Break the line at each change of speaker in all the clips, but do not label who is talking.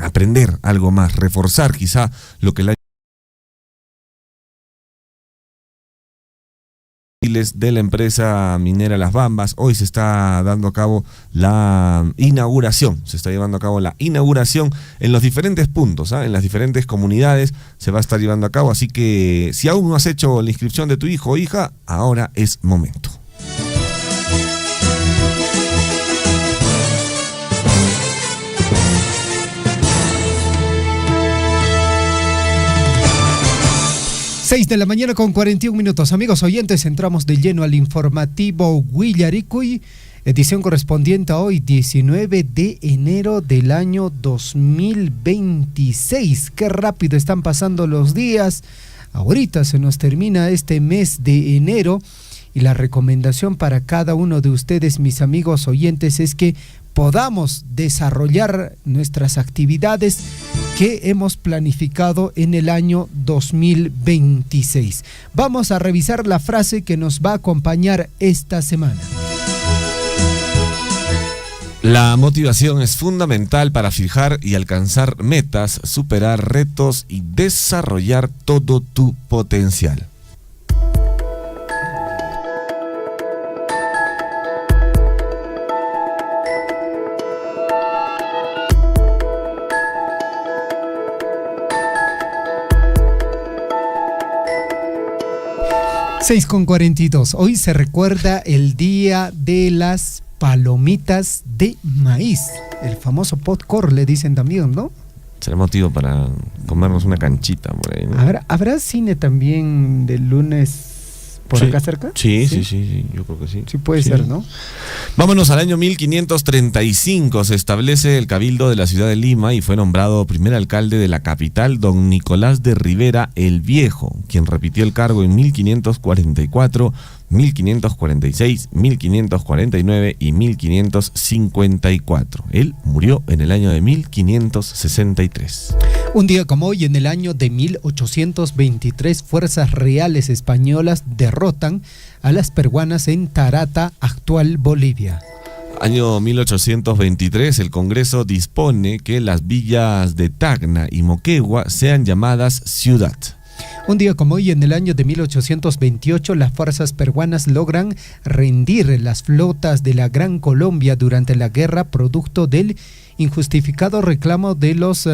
aprender algo más, reforzar quizá lo que de la empresa minera Las Bambas. Hoy se está dando a cabo la inauguración, en los diferentes puntos, en las diferentes comunidades se va a estar llevando a cabo, así que si aún no has hecho la inscripción de tu hijo o hija, ahora es momento.
Seis de la mañana con 41 minutos. Amigos oyentes, entramos de lleno al informativo Huillaricui, edición correspondiente a hoy, 19 de enero del año 2026. Qué rápido están pasando los días. Ahorita se nos termina este mes de enero y la recomendación para cada uno de ustedes, mis amigos oyentes, es que podamos desarrollar nuestras actividades que hemos planificado en el año 2026. Vamos a revisar la frase que nos va a acompañar esta semana.
La motivación es fundamental para fijar y alcanzar metas, superar retos y desarrollar todo tu potencial.
Seis con 42. Hoy se recuerda el Día de las Palomitas de Maíz. El famoso popcorn, le dicen también, ¿no?
Será motivo para comernos una canchita por ahí, ¿no?
¿Habrá cine también del lunes por acá cerca?
Sí, yo creo que sí.
Sí puede ser, ¿no?
Vámonos al año 1535. Se establece el Cabildo de la ciudad de Lima y fue nombrado primer alcalde de la capital don Nicolás de Rivera el Viejo, quien repitió el cargo en 1544, 1546, 1549 y 1554. Él murió en el año de 1563.
Un día como hoy, en el año de 1823, fuerzas reales españolas derrotan a las peruanas en Tarata, actual Bolivia.
Año 1823, el Congreso dispone que las villas de Tacna y Moquegua sean llamadas ciudad.
Un día como hoy, en el año de 1828, las fuerzas peruanas logran rendir las flotas de la Gran Colombia durante la guerra, producto del injustificado reclamo de los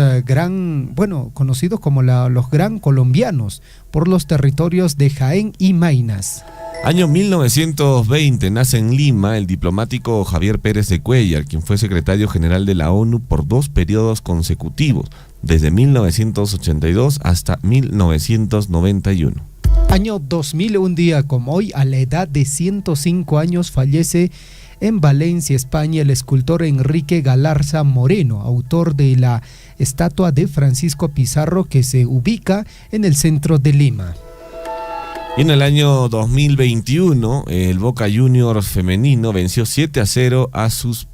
conocidos como los Gran Colombianos, por los territorios de Jaén y Maynas.
Año 1920, nace en Lima el diplomático Javier Pérez de Cuéllar, quien fue secretario general de la ONU por 2 periodos consecutivos, desde 1982 hasta 1991.
Año 2000, un día como hoy, a la edad de 105 años, fallece en Valencia, España, el escultor Enrique Galarza Moreno, autor de la estatua de Francisco Pizarro, que se ubica en el centro de Lima.
Y en el año 2021, el Boca Juniors femenino venció 7-0 a sus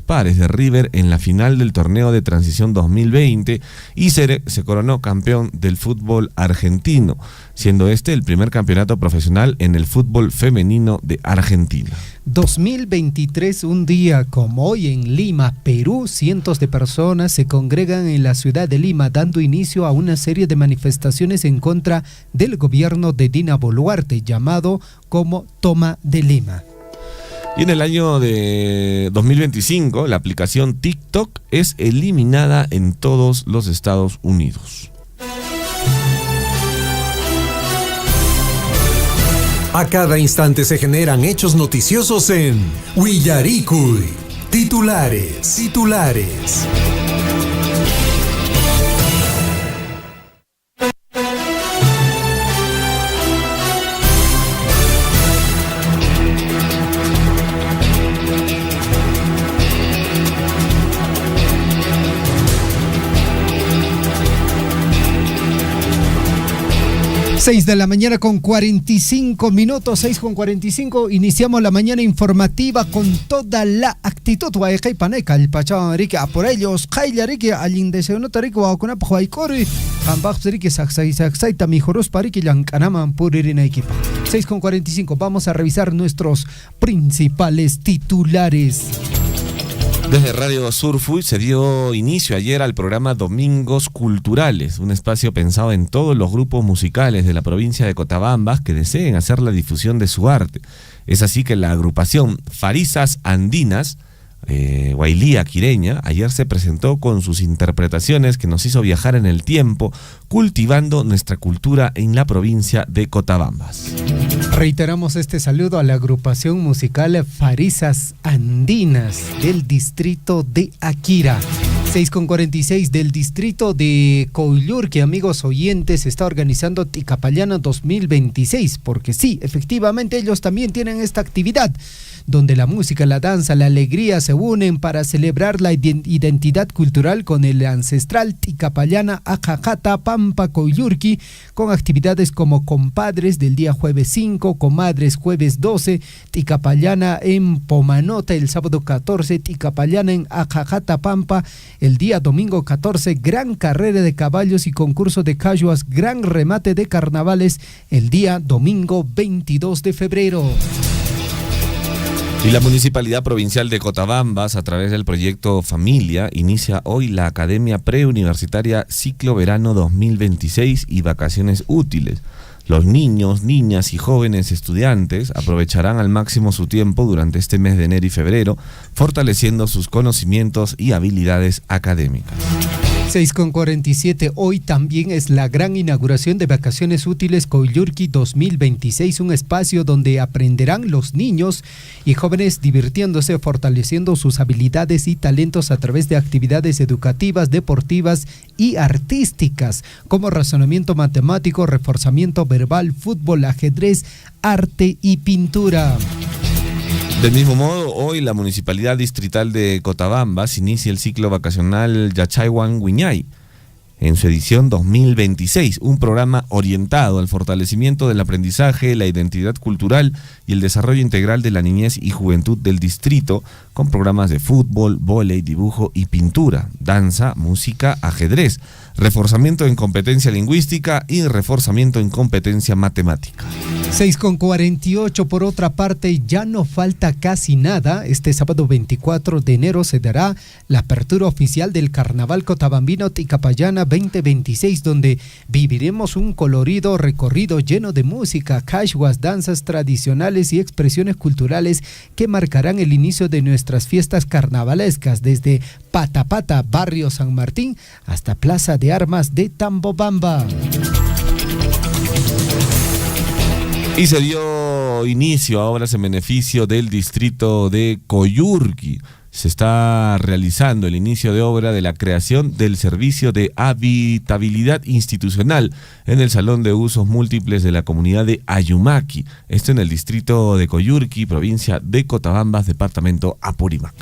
pares de River en la final del torneo de transición 2020 y se coronó campeón del fútbol argentino, siendo este el primer campeonato profesional en el fútbol femenino de Argentina.
2023, un día como hoy, en Lima, Perú, cientos de personas se congregan en la ciudad de Lima, dando inicio a una serie de manifestaciones en contra del gobierno de Dina Boluarte, llamado como Toma de Lima.
Y en el año de 2025, la aplicación TikTok es eliminada en todos los Estados Unidos.
A cada instante se generan hechos noticiosos en Huillaricui. Titulares.
6 de la mañana con 45 minutos, 6 con 45, iniciamos la mañana informativa con toda la actitud. Por ellos, equipo. 6 con 45, vamos a revisar nuestros principales titulares.
Desde Radio Surfuy se dio inicio ayer al programa Domingos Culturales, un espacio pensado en todos los grupos musicales de la provincia de Cotabambas que deseen hacer la difusión de su arte. Es así que la agrupación Farisas Andinas, Guailía Quireña, ayer se presentó con sus interpretaciones que nos hizo viajar en el tiempo, cultivando nuestra cultura en la provincia de Cotabambas.
Reiteramos este saludo a la agrupación musical Farisas Andinas del distrito de Akira. 6:46 del distrito de Coyurqui, amigos oyentes, está organizando Ticapayana 2026, porque sí, efectivamente ellos también tienen esta actividad, donde la música, la danza, la alegría se unen para celebrar la identidad cultural con el ancestral Ticapayana Acajata Pampa Coyurqui, con actividades como compadres del día jueves 5, comadres jueves 12, Ticapayana en Pomanota el sábado 14, Ticapayana en Acajata Pampa el día domingo 14, gran carrera de caballos y concurso de caguas, gran remate de carnavales el día domingo 22 de febrero.
Y la Municipalidad Provincial de Cotabambas, a través del proyecto Familia, inicia hoy la Academia Preuniversitaria Ciclo Verano 2026 y Vacaciones Útiles. Los niños, niñas y jóvenes estudiantes aprovecharán al máximo su tiempo durante este mes de enero y febrero, fortaleciendo sus conocimientos y habilidades académicas.
6:47, hoy también es la gran inauguración de Vacaciones Útiles Coyurqui 2026, un espacio donde aprenderán los niños y jóvenes divirtiéndose, fortaleciendo sus habilidades y talentos a través de actividades educativas, deportivas y artísticas, como razonamiento matemático, reforzamiento verbal, fútbol, ajedrez, arte y pintura.
Del mismo modo, hoy la Municipalidad Distrital de Cotabambas inicia el ciclo vacacional Yachaywan Wiñay en su edición 2026, un programa orientado al fortalecimiento del aprendizaje, la identidad cultural y el desarrollo integral de la niñez y juventud del distrito, con programas de fútbol, vóley, dibujo y pintura, danza, música, ajedrez, reforzamiento en competencia lingüística y reforzamiento en competencia matemática.
6:48, por otra parte, ya no falta casi nada. Este sábado 24 de enero se dará la apertura oficial del Carnaval Cotabambino Ticapayana 2026, donde viviremos un colorido recorrido lleno de música, caguas, danzas tradicionales y expresiones culturales que marcarán el inicio de nuestras fiestas carnavalescas, desde Patapata, barrio San Martín, hasta Plaza de Armas de Tambobamba.
Y se dio inicio a obras en beneficio del distrito de Coyurqui. Se está realizando el inicio de obra de la creación del servicio de habitabilidad institucional en el Salón de Usos Múltiples de la comunidad de Ayumaki. Esto en el distrito de Coyurqui, provincia de Cotabambas, departamento Apurímac.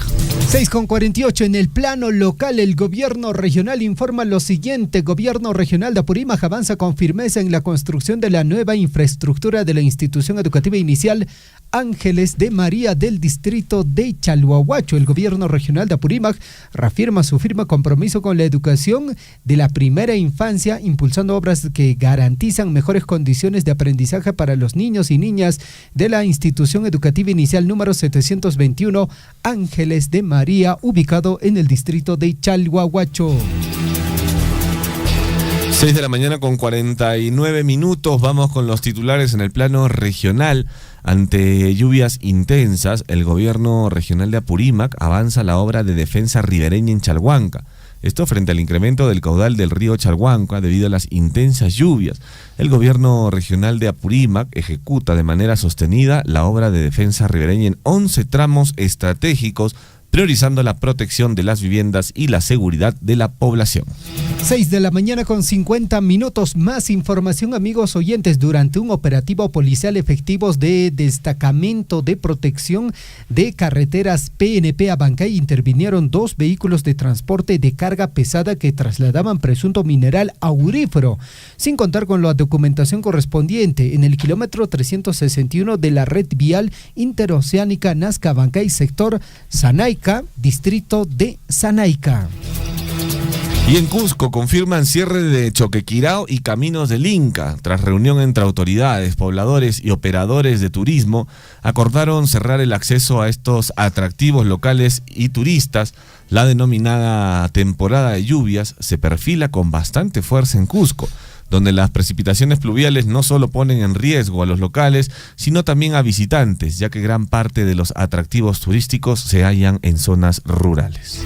6:48, en el plano local, el gobierno regional informa lo siguiente. Gobierno regional de Apurímac avanza con firmeza en la construcción de la nueva infraestructura de la institución educativa inicial Ángeles de María del distrito de Chalhuahuacho. El gobierno regional de Apurímac reafirma su firme compromiso con la educación de la primera infancia, impulsando obras que garantizan mejores condiciones de aprendizaje para los niños y niñas de la institución educativa inicial número 721 Ángeles de María, ubicado en el distrito de Chalhuahuacho.
6 de la mañana con 49 minutos. Vamos con los titulares en el plano regional. Ante lluvias intensas, el gobierno regional de Apurímac avanza la obra de defensa ribereña en Chalhuanca. Esto frente al incremento del caudal del río Chalhuanca debido a las intensas lluvias. El gobierno regional de Apurímac ejecuta de manera sostenida la obra de defensa ribereña en 11 tramos estratégicos, priorizando la protección de las viviendas y la seguridad de la población.
6 de la mañana con 50 minutos. Más información, amigos oyentes. Durante un operativo policial, efectivos de destacamento de protección de carreteras PNP Abancay intervinieron 2 vehículos de transporte de carga pesada que trasladaban presunto mineral aurífero, sin contar con la documentación correspondiente, en el kilómetro 361 de la red vial interoceánica Nazca-Abancay, sector Sanaica, distrito de Sanaica.
Y en Cusco confirman cierre de Choquequirao y Caminos del Inca. Tras reunión entre autoridades, pobladores y operadores de turismo, acordaron cerrar el acceso a estos atractivos locales y turistas. La denominada temporada de lluvias se perfila con bastante fuerza en Cusco, donde las precipitaciones pluviales no solo ponen en riesgo a los locales, sino también a visitantes, ya que gran parte de los atractivos turísticos se hallan en zonas rurales.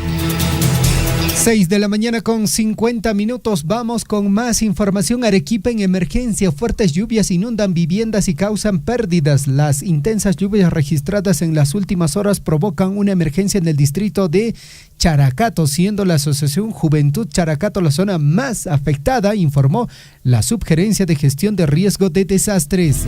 6 de la mañana con 50 minutos. Vamos con más información. Arequipa en emergencia. Fuertes lluvias inundan viviendas y causan pérdidas. Las intensas lluvias registradas en las últimas horas provocan una emergencia en el distrito de Characato, siendo la Asociación Juventud Characato la zona más afectada, informó la Subgerencia de Gestión de Riesgo de Desastres.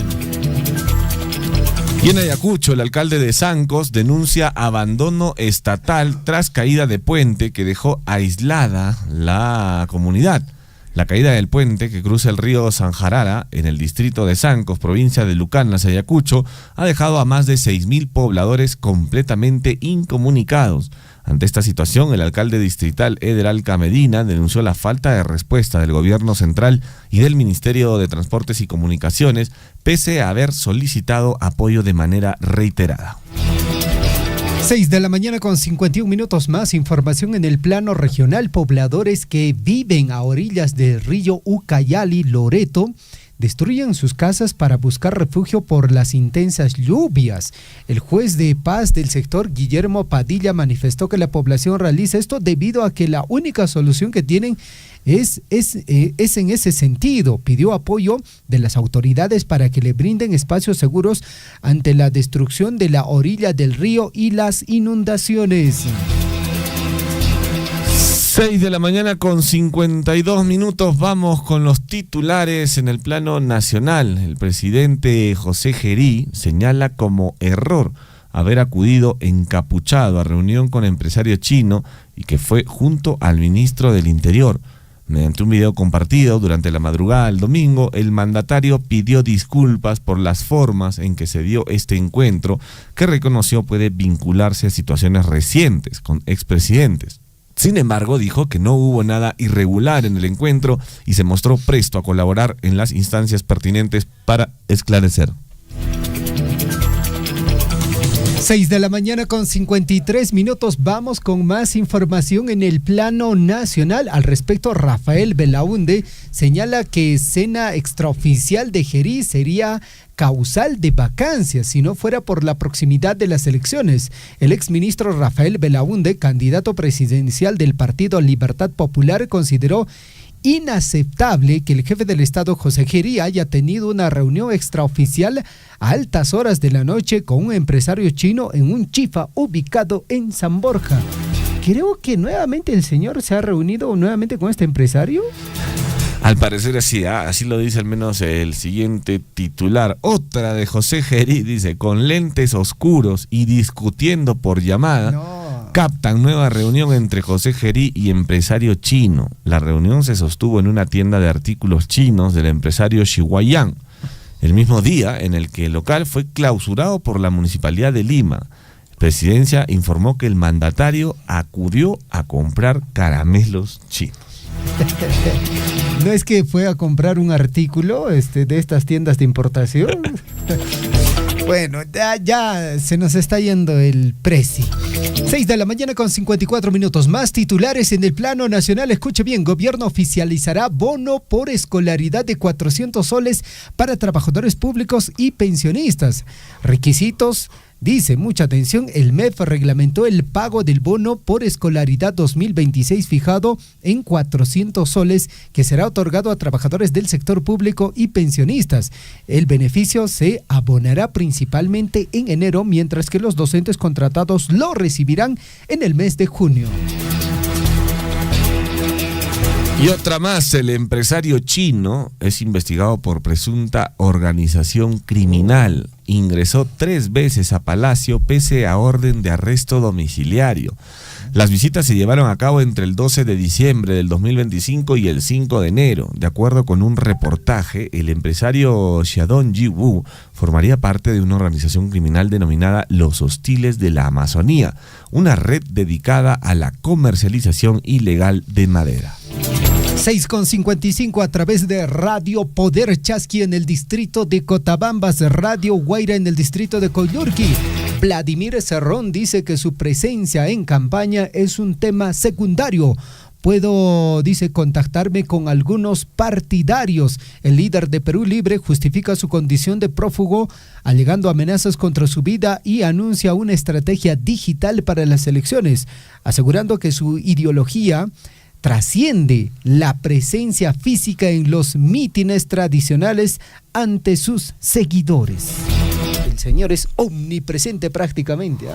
Y en Ayacucho, el alcalde de Sancos denuncia abandono estatal tras caída de puente que dejó aislada la comunidad. La caída del puente que cruza el río Sanjarara en el distrito de Sancos, provincia de Lucanas, Ayacucho, ha dejado a más de 6.000 pobladores completamente incomunicados. Ante esta situación, el alcalde distrital Eder Alca Medina denunció la falta de respuesta del gobierno central y del Ministerio de Transportes y Comunicaciones, pese a haber solicitado apoyo de manera reiterada.
6 de la mañana con 51 minutos. Más información en el plano regional. Pobladores que viven a orillas del río Ucayali, Loreto, destruyen sus casas para buscar refugio por las intensas lluvias. El juez de paz del sector, Guillermo Padilla, manifestó que la población realiza esto debido a que la única solución que tienen es en ese sentido. Pidió apoyo de las autoridades para que le brinden espacios seguros ante la destrucción de la orilla del río y las inundaciones.
6 de la mañana con 52 minutos. Vamos con los titulares en el plano nacional. El presidente José Gerí señala como error haber acudido encapuchado a reunión con empresario chino y que fue junto al ministro del Interior. Mediante un video compartido durante la madrugada del domingo, el mandatario pidió disculpas por las formas en que se dio este encuentro, que reconoció puede vincularse a situaciones recientes con expresidentes. Sin embargo, dijo que no hubo nada irregular en el encuentro y se mostró presto a colaborar en las instancias pertinentes para esclarecer.
6 de la mañana con 53 minutos. Vamos con más información en el plano nacional. Al respecto, Rafael Belaúnde señala que cena extraoficial de Gerí sería causal de vacancia si no fuera por la proximidad de las elecciones. El exministro Rafael Belaúnde, candidato presidencial del Partido Libertad Popular, consideró inaceptable que el jefe del Estado, José Gerí, haya tenido una reunión extraoficial a altas horas de la noche con un empresario chino en un chifa ubicado en San Borja. Creo que nuevamente el señor se ha reunido nuevamente con este empresario.
Al parecer así lo dice al menos el siguiente titular. Otra de José Gerí, dice, con lentes oscuros y discutiendo por llamada. Captan nueva reunión entre José Gerí y empresario chino. La reunión se sostuvo en una tienda de artículos chinos del empresario Xihuayang, el mismo día en el que el local fue clausurado por la Municipalidad de Lima. Presidencia informó que el mandatario acudió a comprar caramelos chinos.
¿No es que fue a comprar un artículo de estas tiendas de importación? Bueno, ya se nos está yendo el preci. 6 de la mañana con 54 minutos. Más titulares en el plano nacional. Escuche bien, gobierno oficializará bono por escolaridad de 400 soles para trabajadores públicos y pensionistas. Requisitos. Dice, mucha atención, el MEF reglamentó el pago del bono por escolaridad 2026 fijado en 400 soles que será otorgado a trabajadores del sector público y pensionistas. El beneficio se abonará principalmente en enero, mientras que los docentes contratados lo recibirán en el mes de junio.
Y otra más, el empresario chino es investigado por presunta organización criminal. Ingresó 3 veces a Palacio pese a orden de arresto domiciliario. Las visitas se llevaron a cabo entre el 12 de diciembre del 2025 y el 5 de enero. De acuerdo con un reportaje, el empresario Xiaodong Yiwu formaría parte de una organización criminal denominada Los Hostiles de la Amazonía, una red dedicada a la comercialización ilegal de madera.
6:55 a través de Radio Poder Chasqui en el distrito de Cotabambas, Radio Guaira en el distrito de Coyurqui. Vladimir Cerrón dice que su presencia en campaña es un tema secundario. Puedo, dice, contactarme con algunos partidarios. El líder de Perú Libre justifica su condición de prófugo, alegando amenazas contra su vida y anuncia una estrategia digital para las elecciones, asegurando que su ideología trasciende la presencia física en los mítines tradicionales ante sus seguidores. El señor es omnipresente prácticamente, ¿eh?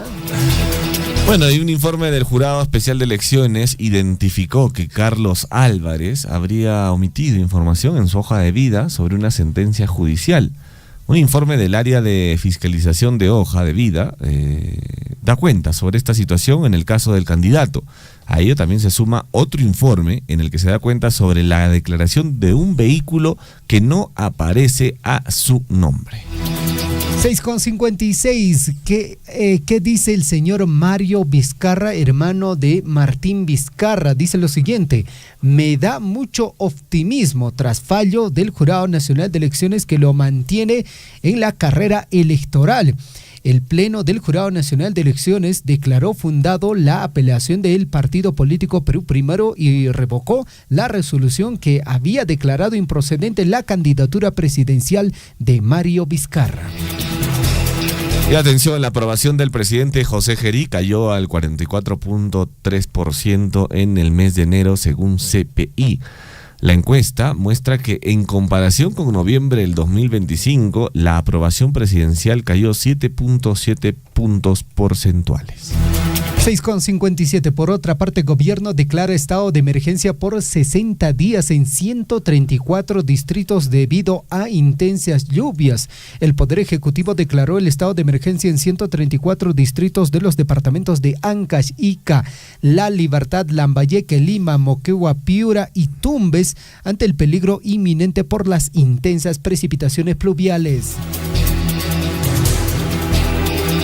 Bueno, y un informe del Jurado Especial de Elecciones identificó que Carlos Álvarez habría omitido información en su hoja de vida sobre una sentencia judicial. Un informe del área de fiscalización de hoja de vida da cuenta sobre esta situación en el caso del candidato. A ello también se suma otro informe en el que se da cuenta sobre la declaración de un vehículo que no aparece a su nombre.
6:56, ¿qué dice el señor Mario Vizcarra, hermano de Martín Vizcarra? Dice lo siguiente: me da mucho optimismo tras fallo del Jurado Nacional de Elecciones que lo mantiene en la carrera electoral. El Pleno del Jurado Nacional de Elecciones declaró fundado la apelación del partido político Perú Primero y revocó la resolución que había declarado improcedente la candidatura presidencial de Mario Vizcarra.
Y atención, la aprobación del presidente José Gerí cayó al 44.3% en el mes de enero según CPI. La encuesta muestra que en comparación con noviembre del 2025, la aprobación presidencial cayó 7.7 puntos porcentuales.
6:57. Por otra parte, gobierno declara estado de emergencia por 60 días en 134 distritos debido a intensas lluvias. El Poder Ejecutivo declaró el estado de emergencia en 134 distritos de los departamentos de Ancash, Ica, La Libertad, Lambayeque, Lima, Moquegua, Piura y Tumbes ante el peligro inminente por las intensas precipitaciones pluviales.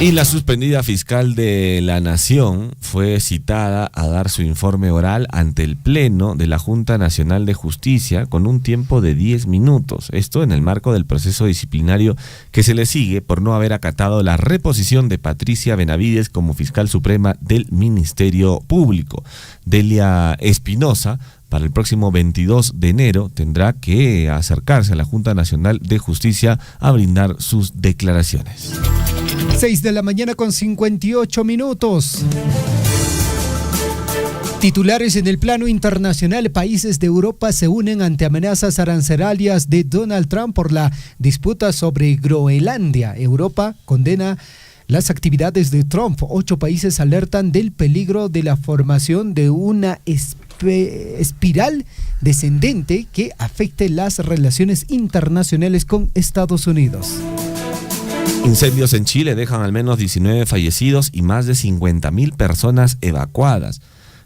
Y la suspendida fiscal de la Nación fue citada a dar su informe oral ante el Pleno de la Junta Nacional de Justicia con un tiempo de 10 minutos. Esto en el marco del proceso disciplinario que se le sigue por no haber acatado la reposición de Patricia Benavides como fiscal suprema del Ministerio Público. Delia Espinosa, para el próximo 22 de enero, tendrá que acercarse a la Junta Nacional de Justicia a brindar sus declaraciones.
6:58 a.m. Titulares en el plano internacional: países de Europa se unen ante amenazas arancelarias de Donald Trump por la disputa sobre Groenlandia. Europa condena las actividades de Trump. 8 países alertan del peligro de la formación de una espiral descendente que afecte las relaciones internacionales con Estados Unidos.
Incendios en Chile dejan al menos 19 fallecidos y más de 50.000 personas evacuadas.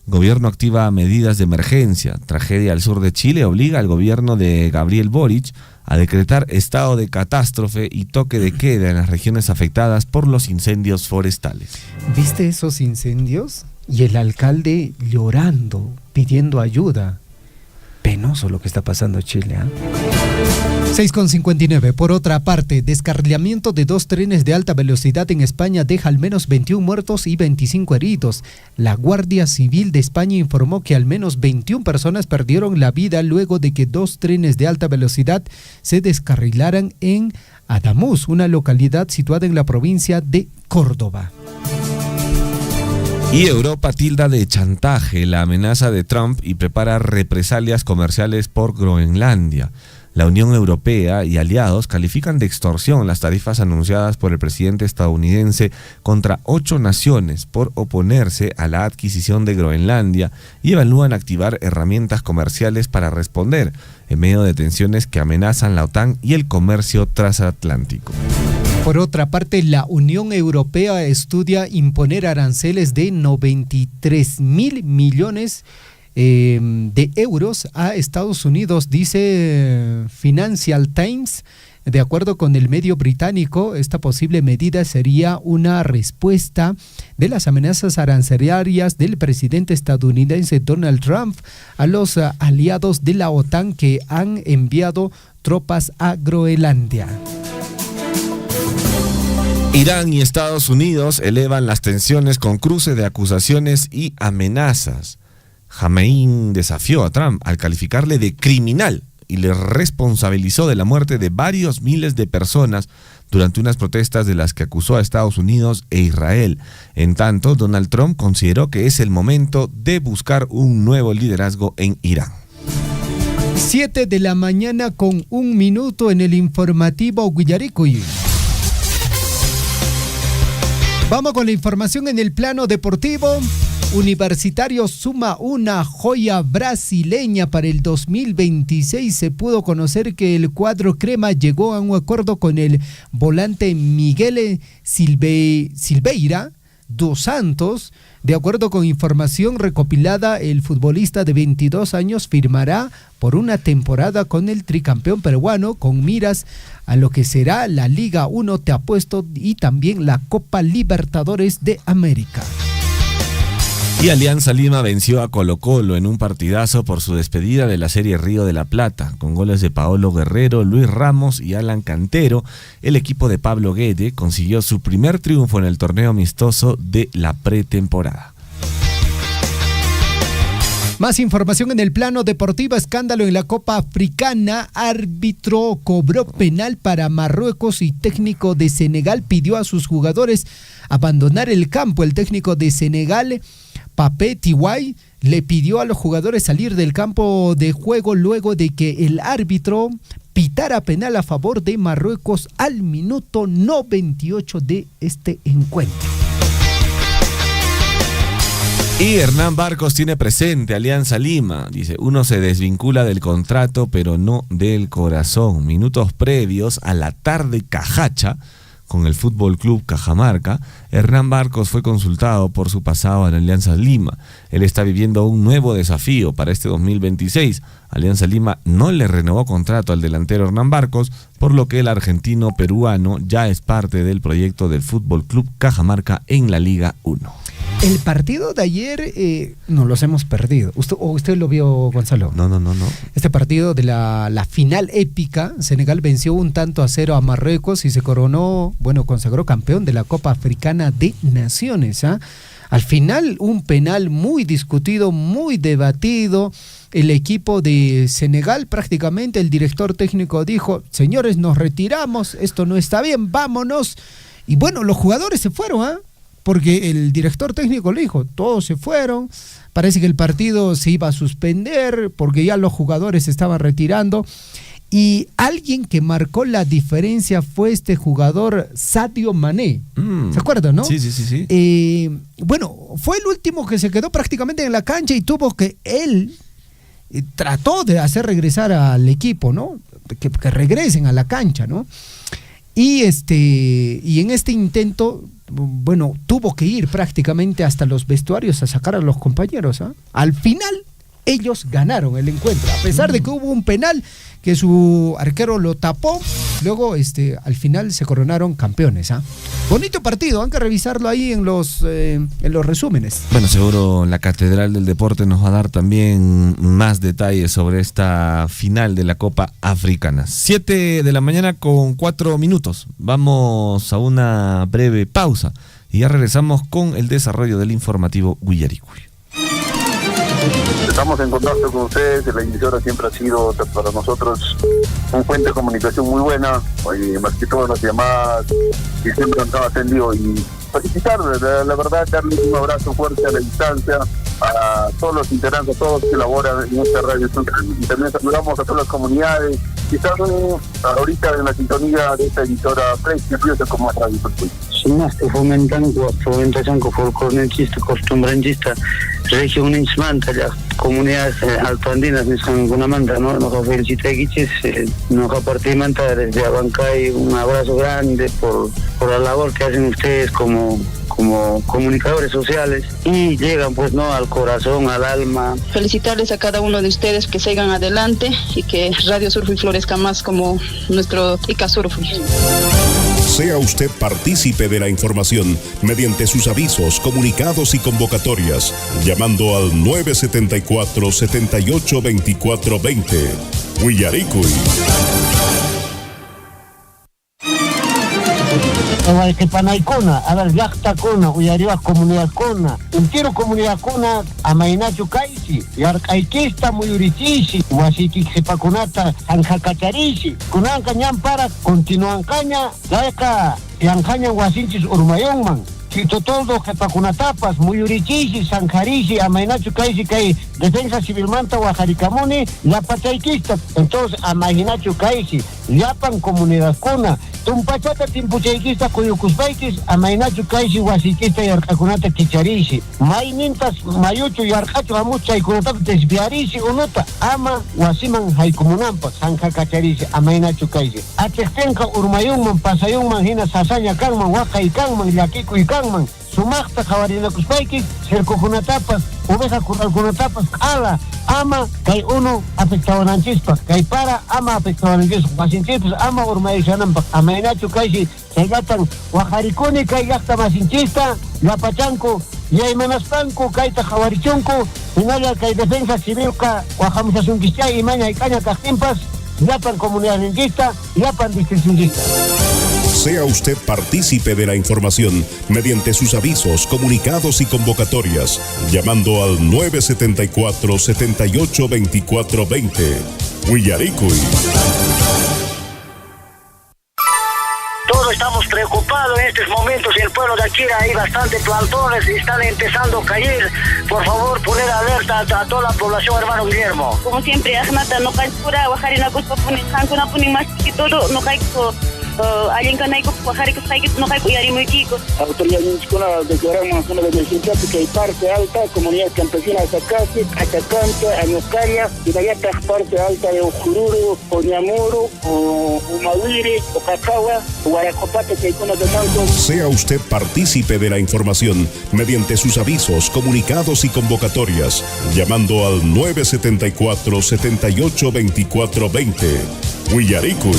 Gobierno activa medidas de emergencia. Tragedia al sur de Chile obliga al gobierno de Gabriel Boric a decretar estado de catástrofe y toque de queda en las regiones afectadas por los incendios forestales.
¿Viste esos incendios? Y el alcalde llorando, pidiendo ayuda. Penoso lo que está pasando en Chile, ¿eh? 6:59. Por otra parte, descarrilamiento de 2 trenes de alta velocidad en España deja al menos 21 muertos y 25 heridos. La Guardia Civil de España informó que al menos 21 personas perdieron la vida luego de que 2 trenes de alta velocidad se descarrilaran en Adamuz, una localidad situada en la provincia de Córdoba.
Y Europa tilda de chantaje la amenaza de Trump y prepara represalias comerciales por Groenlandia. La Unión Europea y aliados califican de extorsión las tarifas anunciadas por el presidente estadounidense contra 8 naciones por oponerse a la adquisición de Groenlandia y evalúan activar herramientas comerciales para responder en medio de tensiones que amenazan la OTAN y el comercio transatlántico.
Por otra parte, la Unión Europea estudia imponer aranceles de 93.000 millones de euros a Estados Unidos, dice Financial Times. De acuerdo con el medio británico, esta posible medida sería una respuesta de las amenazas arancelarias del presidente estadounidense Donald Trump a los aliados de la OTAN que han enviado tropas a Groenlandia.
Irán y Estados Unidos elevan las tensiones con cruce de acusaciones y amenazas. Jamein desafió a Trump al calificarle de criminal y le responsabilizó de la muerte de varios miles de personas durante unas protestas de las que acusó a Estados Unidos e Israel. En tanto, Donald Trump consideró que es el momento de buscar un nuevo liderazgo en Irán.
7 de la mañana con 1 minuto en el informativo Guillaricuy. Vamos con la información en el plano deportivo. Universitario suma una joya brasileña para el 2026. Se pudo conocer que el cuadro crema llegó a un acuerdo con el volante Miguel Silveira dos Santos. De acuerdo con información recopilada, el futbolista de 22 años firmará por una temporada con el tricampeón peruano con miras a lo que será la Liga 1 Te Apuesto y también la Copa Libertadores de América.
Y Alianza Lima venció a Colo-Colo en un partidazo por su despedida de la Serie Río de la Plata. Con goles de Paolo Guerrero, Luis Ramos y Alan Cantero, el equipo de Pablo Guede consiguió su primer triunfo en el torneo amistoso de la pretemporada.
Más información en el plano deportivo. Escándalo en la Copa Africana. Árbitro cobró penal para Marruecos y técnico de Senegal pidió a sus jugadores abandonar el campo. El técnico de Senegal, Papé Tiwai, le pidió a los jugadores salir del campo de juego luego de que el árbitro pitara penal a favor de Marruecos al minuto 98 de este encuentro.
Y Hernán Barcos tiene presente Alianza Lima. Dice, uno se desvincula del contrato, pero no del corazón. Minutos previos a la tarde cajacha con el Fútbol Club Cajamarca, Hernán Barcos fue consultado por su pasado en Alianza Lima. Él está viviendo un nuevo desafío para este 2026. Alianza Lima no le renovó contrato al delantero Hernán Barcos, por lo que el argentino peruano ya es parte del proyecto del Fútbol Club Cajamarca en la Liga 1.
El partido de ayer nos los hemos perdido. ¿Usted lo vio, Gonzalo?
No.
Este partido de la final épica, Senegal venció 1-0 a Marruecos y se consagró campeón de la Copa Africana de Naciones. Al final, un penal muy discutido, muy debatido. El equipo de Senegal, prácticamente el director técnico dijo, señores, nos retiramos, esto no está bien, vámonos. Y bueno, los jugadores se fueron, porque el director técnico le dijo, todos se fueron, parece que el partido se iba a suspender porque ya los jugadores se estaban retirando y alguien que marcó la diferencia fue este jugador Sadio Mané, ¿se acuerdan, no?
Sí.
Fue el último que se quedó prácticamente en la cancha y tuvo que él trató de hacer regresar al equipo, ¿no? Que regresen a la cancha, ¿no? Y en este intento, tuvo que ir prácticamente hasta los vestuarios a sacar a los compañeros. Al final, ellos ganaron el encuentro, a pesar de que hubo un penal que su arquero lo tapó. Luego, al final se coronaron campeones. Bonito partido, hay que revisarlo ahí en los resúmenes.
Bueno, seguro la Catedral del Deporte nos va a dar también más detalles sobre esta final de la Copa Africana. 7 de la mañana con 4 minutos. Vamos a una breve pausa y ya regresamos con el desarrollo del informativo Guillaricuy.
Estamos en contacto con ustedes, la emisora siempre ha sido para nosotros un fuente de comunicación muy buena, más que todas las llamadas que siempre han estado atendidos y felicitarles, la verdad, darles un abrazo fuerte a la distancia, a todos los integrantes, a todos los que elaboran en esta radio. Y también saludamos a todas las comunidades que están ahorita en la sintonía de esta emisora prestigiosa como Radio Folclórica.
Și nu este fomentação cu folclornicista, costumbrăncista, región Nismanta, las comunidades altoandinas de San Gunamanta, ¿no? Nos felicitamos, nos compartimos desde Abancay un abrazo grande por la labor que hacen ustedes como comunicadores sociales y llegan pues no al corazón, al alma.
Felicitarles a cada uno de ustedes, que sigan adelante y que Radio Surfing florezca más como nuestro Ica Surfing.
Sea usted partícipe de la información mediante sus avisos, comunicados y convocatorias, llamando al 974-782420. Willaricui.
Que panaikuna, a ver, llaqta kuna, uyariwa comunidad kuna, entero comunidad kuna, amainachu kaisi, yarkaikista muyurichishi, wasiki sepakunata, anjakacharishi, kunanka ñampara, continuan caña, laika, yankaña wasinchis urmayonman. Chito todo jepakunatapas, muyurichishi, sanjarishi, amainachu kaisi, kai defensa civil manta, huajarikamuni, yapachaiquista, entonces, amainachu kaisi, yapan comunidad kuna, tumpachata timpuchaykista kuyukuspaykis amainachu kaysi wasikista yarqakunata kicharishi maynintas mayuchu yarqachu hamuch chaykunatapi desviarishi unuta ama wasiman haykumunanpas sanjakacharishi amainachu kaysi achiktinqa urmayunman pasayunman hina sasaña kanman waqay kanman llakikuy kanman sumaqta qawarinakuspayki cercokunatapas oveja corralkunatapas q'ala ama kay uno afectawananchikpas kay para ama afectawananchikpas wasinchikpas ama urmayushananpas amainachu kaysi chayllatan wajarikuni kay llaqta masinchista llapachanku yaymanaspanku kayta qhawarichunku hinalla kay defensa civilqa wajamusasunkischay imaña ikaña kaqtinpas llapan comunidadninchista llapan distritunchista.
Sea usted partícipe de la información mediante sus avisos, comunicados y convocatorias, llamando al 974-782420. Willaricui.
Todos estamos preocupados en estos momentos. En el pueblo de Achira hay bastantes plantones y están empezando a caer. Por favor, poner alerta a toda la población, hermano Guillermo.
Como siempre, Ajnata, no cae pura, Guajarina, Cuspa, Hankuna, más que todo, no cae alguien que no hay Yarimuyquico.
Autoridades municipales declaramos una emergencia porque hay parte alta, comunidad campesina de Zacate, Atacante, Añoscaria, y de allá parte alta de Ujururu, Oñamuru, Umawiri, Ocacagua, Guaracopate, que hay una de tantos.
Sea usted partícipe de la información mediante sus avisos, comunicados y convocatorias, llamando al 974-782420. Willaricui.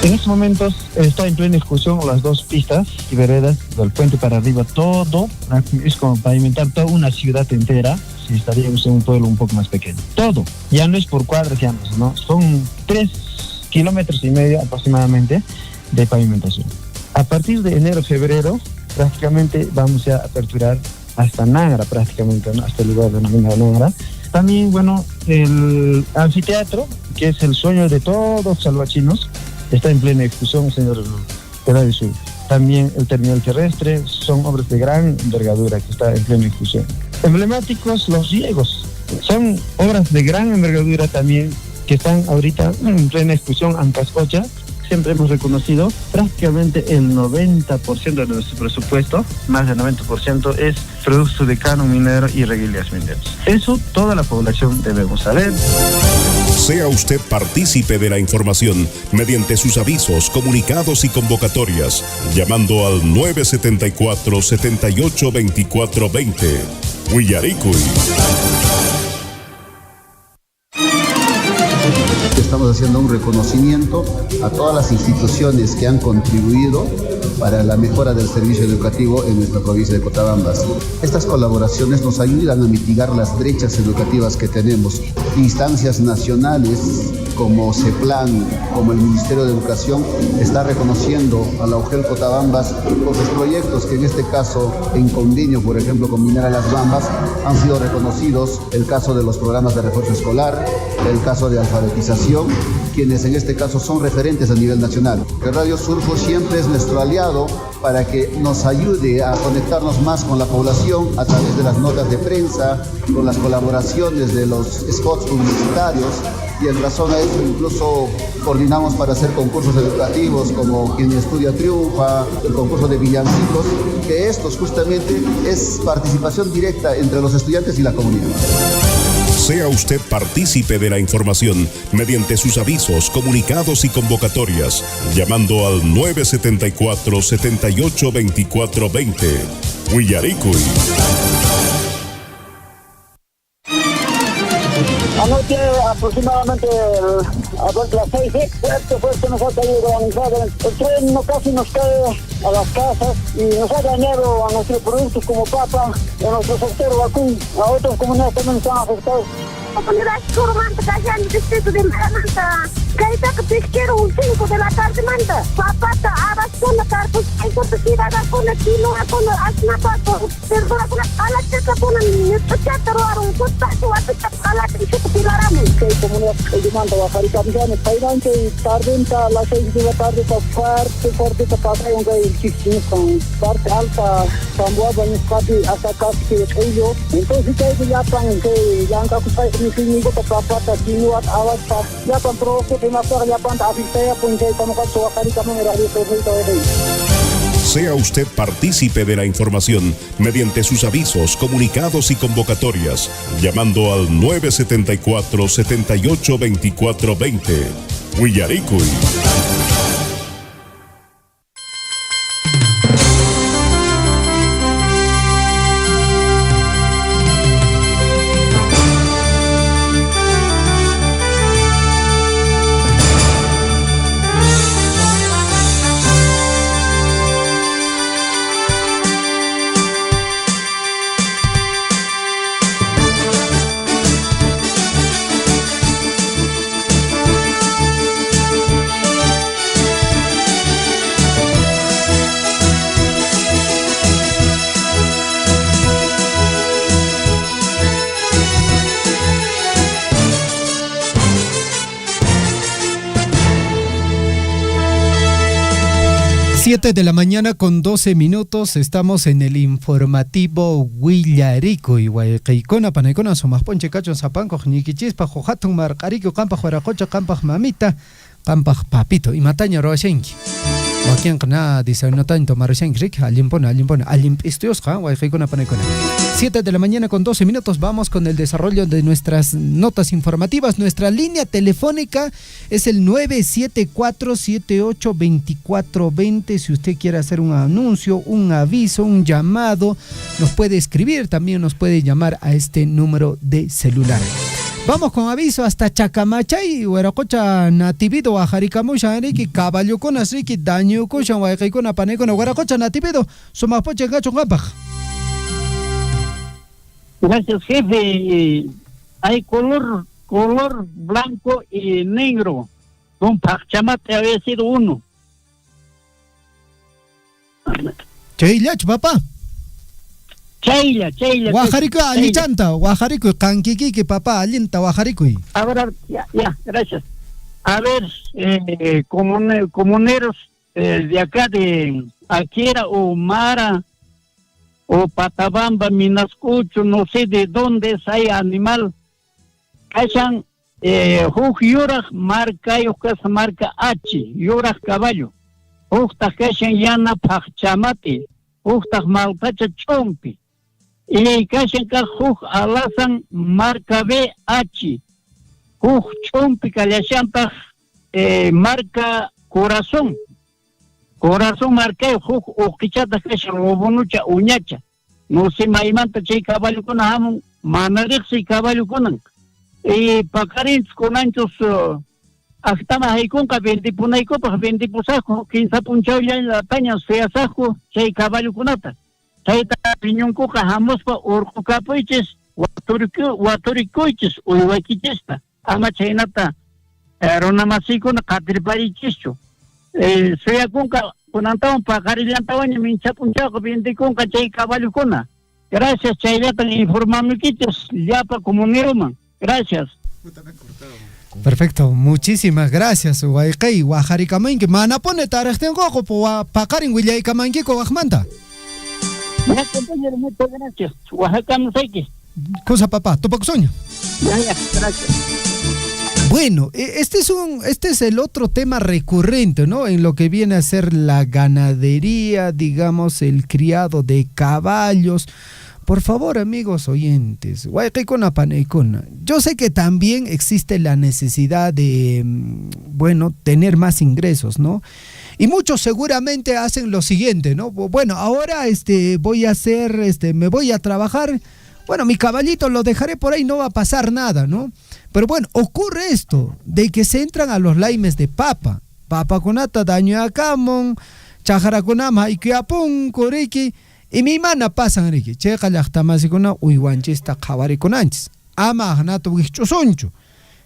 En estos momentos está en plena ejecución las dos pistas y veredas del puente para arriba. Todo es como pavimentar toda una ciudad entera. Si estaríamos en un pueblo un poco más pequeño. Todo. Ya no es por cuadras, ¿no? Son 3,5 kilómetros aproximadamente de pavimentación. A partir de enero, febrero, prácticamente vamos a aperturar hasta Nangra, prácticamente, ¿no? Hasta el lugar denominado Nangra. También, bueno, el anfiteatro, que es el sueño de todos los salvachinos, está en plena ejecución, señor Radio Sur. También el terminal terrestre, son obras de gran envergadura que está en plena ejecución. Emblemáticos los riegos, son obras de gran envergadura también que están ahorita en plena ejecución. Ancascocha, siempre hemos reconocido, prácticamente el 90% de nuestro presupuesto, más del 90%, es producto de canon minero y reguilias mineras. Eso toda la población debemos saber.
Sea usted partícipe de la información mediante sus avisos, comunicados y convocatorias, llamando al 974-782420. Willaricui.
Estamos haciendo un reconocimiento a todas las instituciones que han contribuido para la mejora del servicio educativo en nuestra provincia de Cotabambas. Estas colaboraciones nos ayudan a mitigar las brechas educativas que tenemos. Instancias nacionales como CEPLAN, como el Ministerio de Educación, está reconociendo a la UGEL Cotabambas por sus proyectos que en este caso, en convenio, por ejemplo, con Minera Las Bambas, han sido reconocidos. El caso de los programas de refuerzo escolar, el caso de alfabetización, quienes en este caso son referentes a nivel nacional. El Radio Surfo siempre es nuestro aliado para que nos ayude a conectarnos más con la población a través de las notas de prensa, con las colaboraciones de los spots publicitarios, y en razón a eso incluso coordinamos para hacer concursos educativos como Quien Estudia Triunfa, el concurso de villancicos, que estos justamente es participación directa entre los estudiantes y la comunidad.
Sea usted partícipe de la información mediante sus avisos, comunicados y convocatorias, llamando al 974-782420. Willaricui.
Anoche aproximadamente a las 6, fuerte nos ha caído granizada. El tren casi nos cae a las casas y nos ha dañado a nuestros productos como papa, a nuestro sector vacún, a otras comunidades también están afectados.
Comunidad Coromanta, allá en el distrito de Maramanta. Caída que pesquero 5 de la tarde, manda. Papata, abas con la carpus, hay cortesía, con el kilo, con el asnapato. Perdona, con la chata, con el chata, un cotazo, a la chata, pilarame.
Que comunidad demanda bajar y cambiar, pairante y tarde, a las 6 de la tarde, fuerte, pasa un gay chiquín con parte alta, Zamboa, Niscati, hasta casi que ello. Entonces, que ya están, que ya han capaz. Sini ko papata kinuat awas pa ya pan proke pinapar ya pan afisaya punjay kamo ka suakari kamo radio todo.
Sea usted partícipe de la información mediante sus avisos, comunicados y convocatorias, llamando al 974-782420. Willaricui.
De la mañana con 12 minutos, estamos en el informativo Willaricui, Guaycaicona, Panaicona, Somas Ponche, Cacho, Zapanco, Niquichispa, Jojatun, Marcarico, Campaj, Huaracocha, Campaj, Mamita, Campaj, Papito, y Mataña, Roashenki. Wakian kana dice no tanto Marushenki, Alimpona, Estudiosca, Guaycaicona, Panaicona. 7 de la mañana con 12 minutos, vamos con el desarrollo de nuestras notas informativas. Nuestra línea telefónica es el 974-782420. Si usted quiere hacer un anuncio, un aviso, un llamado, nos puede escribir, también nos puede llamar a este número de celular. Vamos con aviso hasta Chacamachay, Huaracocha nativido, Ajaricamusha, Enrique, Caballo con Asrique, Daño con Huaycaicona, Panaicona, Huaracocha nativido, Somapoche, Gacho, Campaj.
Gracias, jefe. Hay color blanco y negro. Con Pachamate había sido uno.
Chaylach, papá.
Chaila.
Guajarico, alichanta, Guajarico, Canquique, papá, alienta, Guajarico.
Ahora, ya, gracias. A ver, comuneros de acá de Aquera o Mara, o Patabamba, Minascucho, no sé de dónde es ahí animal. Cayan, Yorach marca, marca H, Yorach caballo. Ujta cayan yana Pachamate, Ujta maltacha chompi. Y cayan alasan marca B, H. Chompi calayampa marca corazón. Corazón marca ukichata cayan obonucha uñacha. No se maimanta chay caballo con hamon, manarixi caballo con. Y pacarins con anchos hasta haikon 20 punaico, 20 pusajo, 15 punchao ya en la paña, sea sajo, chay caballo conata. Chay ta piñón coca, jamos pa urco capoiches, watoricoiches, uiwaquichesta. Ama chaynata, ronamasico na catriparichicho. Sea conca, con antaon pacarilantawaña, mincha punchao, 20 conca, chay caballo cona. Gracias, chaylata, informando quiches, ya pa comunero man. Gracias.
Perfecto, muchísimas gracias. Guaycay, Guajaricamanque, Manapone, Tarajtengo, Pacarin, Willaycamanque, Guajmanta.
Ya, compañero, muchas gracias. Oaxaca, no sé qué.
Cosa, papá, ¿tu sueño?
Ya, gracias.
Bueno, este es el otro tema recurrente, ¿no? En lo que viene a ser la ganadería, digamos, el criado de caballos. Por favor, amigos oyentes, yo sé que también existe la necesidad de, tener más ingresos, ¿no? Y muchos seguramente hacen lo siguiente, ¿no? Bueno, ahora me voy a trabajar, bueno, mi caballito lo dejaré por ahí, no va a pasar nada, ¿no? Pero bueno, ocurre esto, de que se entran a los laimes de papa conata daño a camon, chajaraconama y que apun coreki. Y mi mana pasan riki, checa llaqtamasikunaqa uywanchista qhawarikunanchis. Ama aqnata wich'usunchu.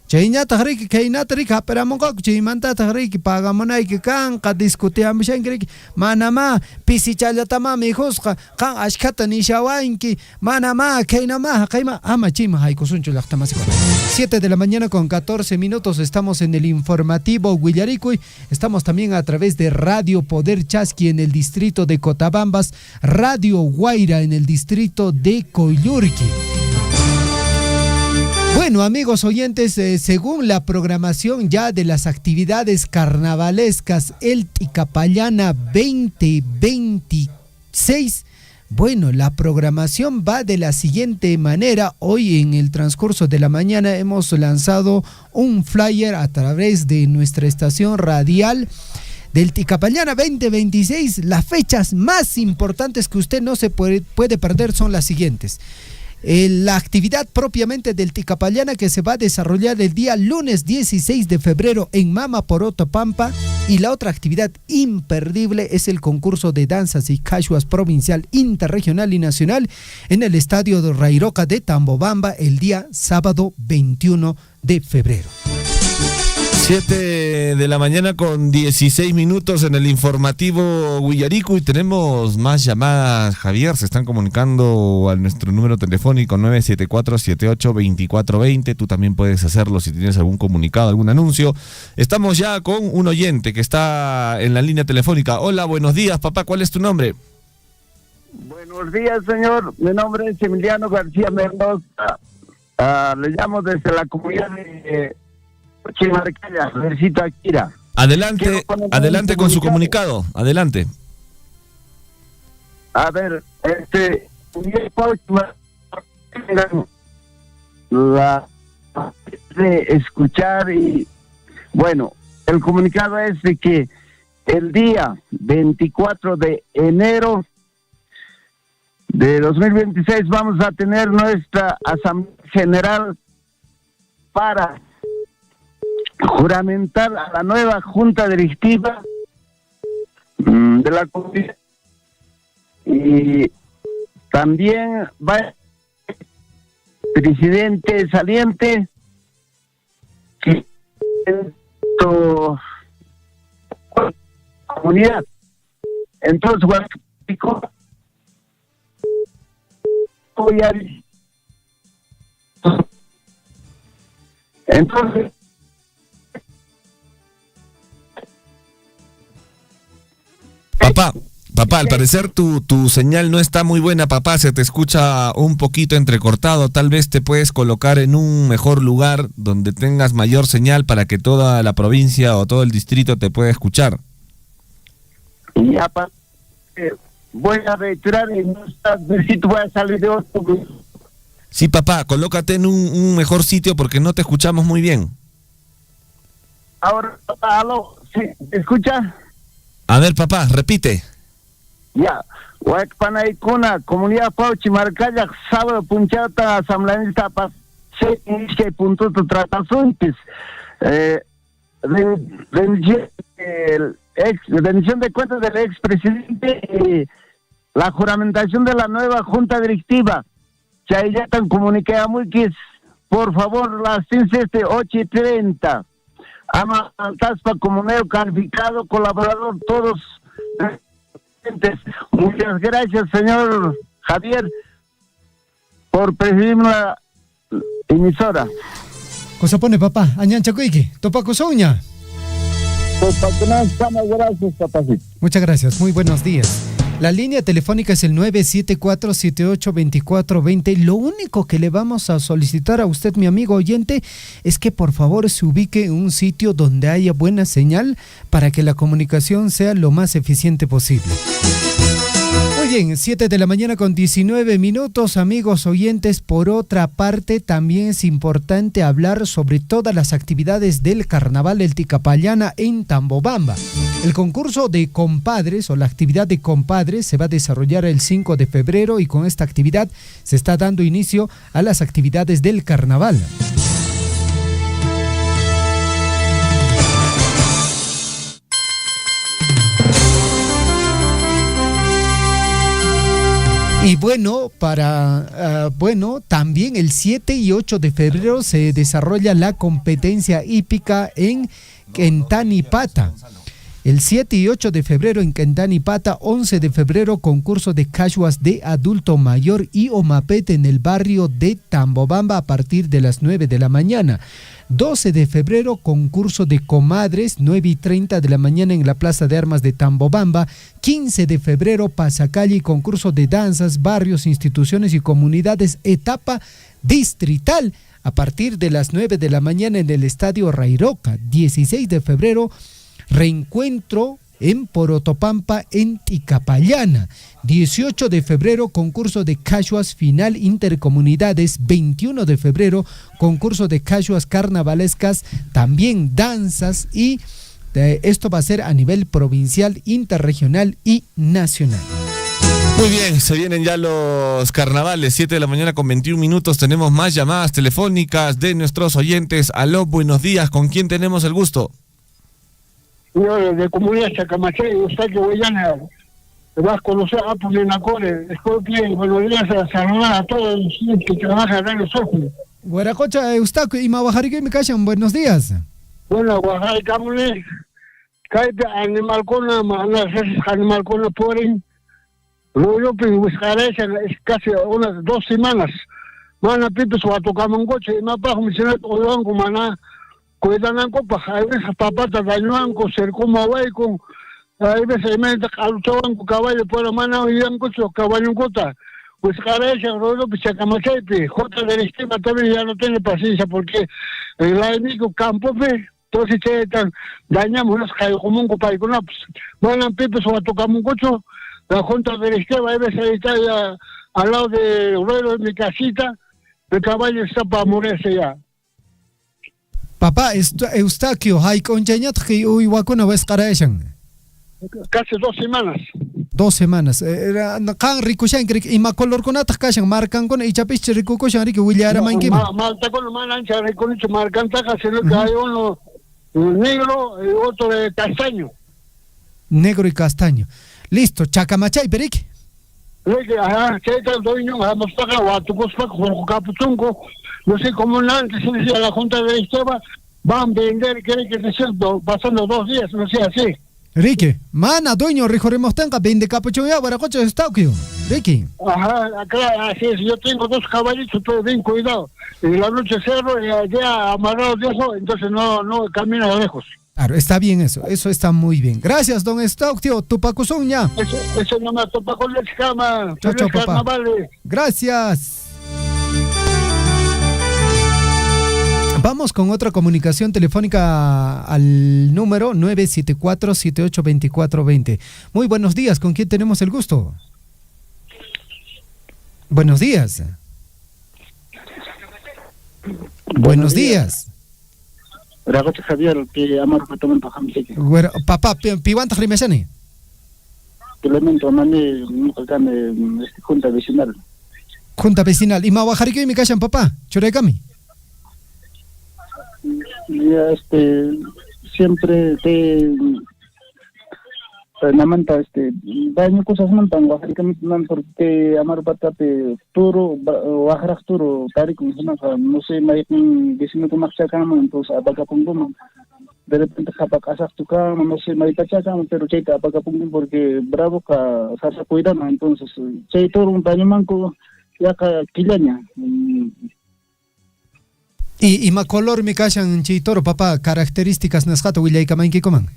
Chayñataq riki kaynata riki hap'iramunqaku, chaymantataq riki pagamunayki kanqa, discutiamushanki riki, manama pisichallatama mijusqa, qan ashkhata nishawanki, manama kaynama qayma, ama chayman haykusunchu llaqtamasikunaqa. 7 de la mañana con 14 minutos, estamos en el informativo Willarikuy, estamos también a través de Radio Poder Chasqui en el distrito de Cotabambas, Radio Guaira en el distrito de Coyurqui. Bueno, amigos oyentes, según la programación ya de las actividades carnavalescas El Ticapayana 2026, bueno, la programación va de la siguiente manera. Hoy en el transcurso de la mañana hemos lanzado un flyer a través de nuestra estación radial del Ticapayana 2026. Las fechas más importantes que usted no se puede perder son las siguientes. La actividad propiamente del Ticapayana, que se va a desarrollar el día lunes 16 de febrero en Mama Poroto, Pampa, y la otra actividad imperdible es el concurso de danzas y cachuas provincial, interregional y nacional en el estadio de Rairoca de Tambobamba el día sábado 21 de febrero.
7 de la mañana con 16 minutos en el informativo Willarikuy. Tenemos más llamadas, Javier. Se están comunicando a nuestro número telefónico 974-78-2420. Tú también puedes hacerlo si tienes algún comunicado, algún anuncio. Estamos ya con un oyente que está en la línea telefónica. Hola, buenos días, papá. ¿Cuál es tu nombre?
Buenos días, señor. Mi nombre es Emiliano García Mendoza. Le llamo desde la comunidad de Chimarcaya, Versito Akira.
Adelante con su comunicado, adelante.
A ver, de escuchar y bueno, el comunicado es de que el día 24 de enero de 2026 vamos a tener nuestra Asamblea General para juramentar a la nueva Junta Directiva de la comunidad, y también va el presidente saliente que comunidad. Entonces
Papá, al parecer tu señal no está muy buena, papá, se te escucha un poquito entrecortado. Tal vez te puedes colocar en un mejor lugar donde tengas mayor señal para que toda la provincia o todo el distrito te pueda escuchar.
Ya, voy a retirar y no si tú vas a salir de otro.
Sí, papá, colócate en un mejor sitio porque no te escuchamos muy bien.
Ahora, aló, ¿sí? ¿Me escucha?
A ver, papá, repite.
Ya, Huacpanaicuna, Comunidad Pauchi Marcaya, sábado punchata, asambleísta, que punto de tratasuntes. Rendición de cuentas del expresidente y la juramentación de la nueva Junta Directiva. Ya tan comuniqué a Muiquis, por favor, las 8:30. Ama Taspa, comunero calificado, colaborador, todos. Muchas gracias, señor Javier, por presidir la emisora.
Cosa pone, papá, añancha cuique, topa cosoña.
Gracias, papacito.
Muchas gracias, muy buenos días. La línea telefónica es el 974-782420. Lo único que le vamos a solicitar a usted, mi amigo oyente, es que por favor se ubique en un sitio donde haya buena señal para que la comunicación sea lo más eficiente posible. Muy bien, 7 de la mañana con 19 minutos, amigos oyentes. Por otra parte, también es importante hablar sobre todas las actividades del Carnaval del Ticapayana en Tambobamba. El concurso de compadres o la actividad de compadres se va a desarrollar el 5 de febrero y con esta actividad se está dando inicio a las actividades del Carnaval. Y bueno, también el 7 y 8 de febrero se desarrolla la competencia hípica en Quentanipata. El 7 y 8 de febrero en Quentanipata, 11 de febrero concurso de cachuas de adulto mayor y omapete en el barrio de Tambobamba a partir de las 9 de la mañana. 12 de febrero concurso de comadres, 9:30 de la mañana en la Plaza de Armas de Tambobamba. 15 de febrero pasacalle y concurso de danzas, barrios, instituciones y comunidades, etapa distrital a partir de las 9 de la mañana en el Estadio Rairoca. 16 de febrero reencuentro en Porotopampa en Ticapayana. 18 de febrero concurso de cachuas final intercomunidades. 21 de febrero concurso de cachuas carnavalescas, también danzas, y esto va a ser a nivel provincial, interregional y nacional.
Muy bien, se vienen ya los carnavales, 7 de la mañana con 21 minutos. Tenemos más llamadas telefónicas de nuestros oyentes. Aló, buenos días, ¿con quién tenemos el gusto?
Yo de comunidad Chacamachay, usted que voy a vas a conocer a Puminacore. Buenos días, a saludar a todos los que trabajan en los ojos.
Guaracocha, Eustaquio y Mabajariki me callan, buenos días.
Bueno, Guajay Camune, Caite Animal Cona, Animal Cona Porin, Rollo Piscarecha, es casi unas 2 semanas. Mana Pipis Watocamangoche, y Mapa, Misionet Olango, Maná. Cuidananco, a veces papata dañuanco, cercumawaico, a veces me altoanco, caballo por la mano y anco, caballo en cota. Pues carecha, rollo, pichacamachepe, J del esquema también ya no tiene paciencia porque el enemigo campo, entonces dañamos los caicomunco para iconaps. Van pipes o a tocamuncocho, la Junta del esquema, a veces está ya al lado del ruedo de mi casita, el caballo está para morirse ya.
Papá, Eustaquio, hay conchañat que hoy no ves carayán.
Casi 2 semanas.
2 semanas. Kan rikushan y ma color con atas kashan marcan con y chapich rikushan que willara manquim.
Malta con manancha con marcan taca, sino que hay uno negro y otro de castaño.
Negro y castaño. Listo, Chacamachay, perique.
Ajá, no sé cómo antes se decía la Junta de Esteba, van a vender, quiere que se sienta pasando 2 días, no sé así.
Ricky, mana, dueño, rijoremos tenga, vende capuchón ya, para coche de Eustaquio. Ricky.
Ajá, acá, así es, yo tengo 2 caballitos, todo bien cuidado. Y la noche cerro, y allá amarrado de ojo, entonces no camina de lejos.
Claro, está bien eso está muy bien. Gracias, don Eustaquio, Tupacuzón ya.
Eso no me topa con la escama.
Chao, papá. Gracias. Vamos con otra comunicación telefónica al número 974-782420. Muy buenos días, ¿con quién tenemos el gusto? Buenos días. Buenos días.
Javier, que amar
papá, piwanta rimesani.
Elemento mane junta vecinal.
Junta vecinal. ¿Y mawajariki mi callan, papá? Chorekami.
Ya siempre te namanta daño cosas mantan wajariki man porque amar batape turo wajarak turo tarik no sé maik vecino que marcha cama entonces apaga pungum de repente japak asak tu cama no sé maik pacha cama pero cheita apaga pungum porque bravo ka sasa cuidan entonces chay toro un daño manco ya ka kilaña.
Y ma color mi callan chitoro, papá, características nasjata willay kamainki coman.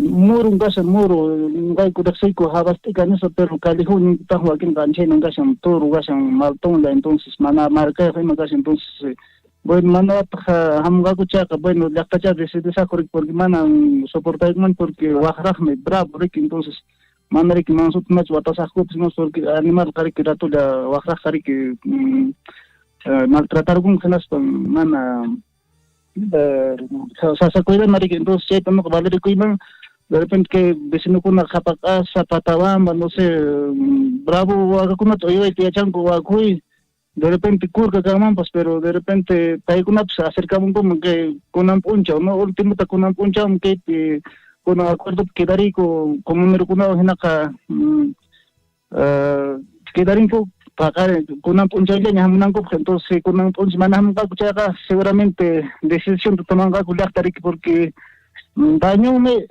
muro gasan muro ngai ku daksai ku habasti kanisa pero kalihu ni tahu akin kanche nang gasan turu gasan maltong la entonces mana marca fue más entonces bueno mana hamga ku chaka bueno la cacha de se desacuerdo porque mana soportar man porque wahrah me bravo rik entonces mana rik mansut mas watas aku pues porque animal kari que rato la wahrah kari que maltratar con genas mana sa cuida mari que entonces ya estamos con Valerio Cuiman de repente que vecino con una japacasa patabamba no sé bravo haga con una toyo y te chanco guacuy de repente curca camampas pero de repente tai con una acercamos como que con un puncha no último ta con un puncha que con acuerdo que darí como número con una genaka que darí pagar con una puncha ya menang entonces con una puncha manam ka kuchaka seguramente decisión de tomar ka tarik porque daño me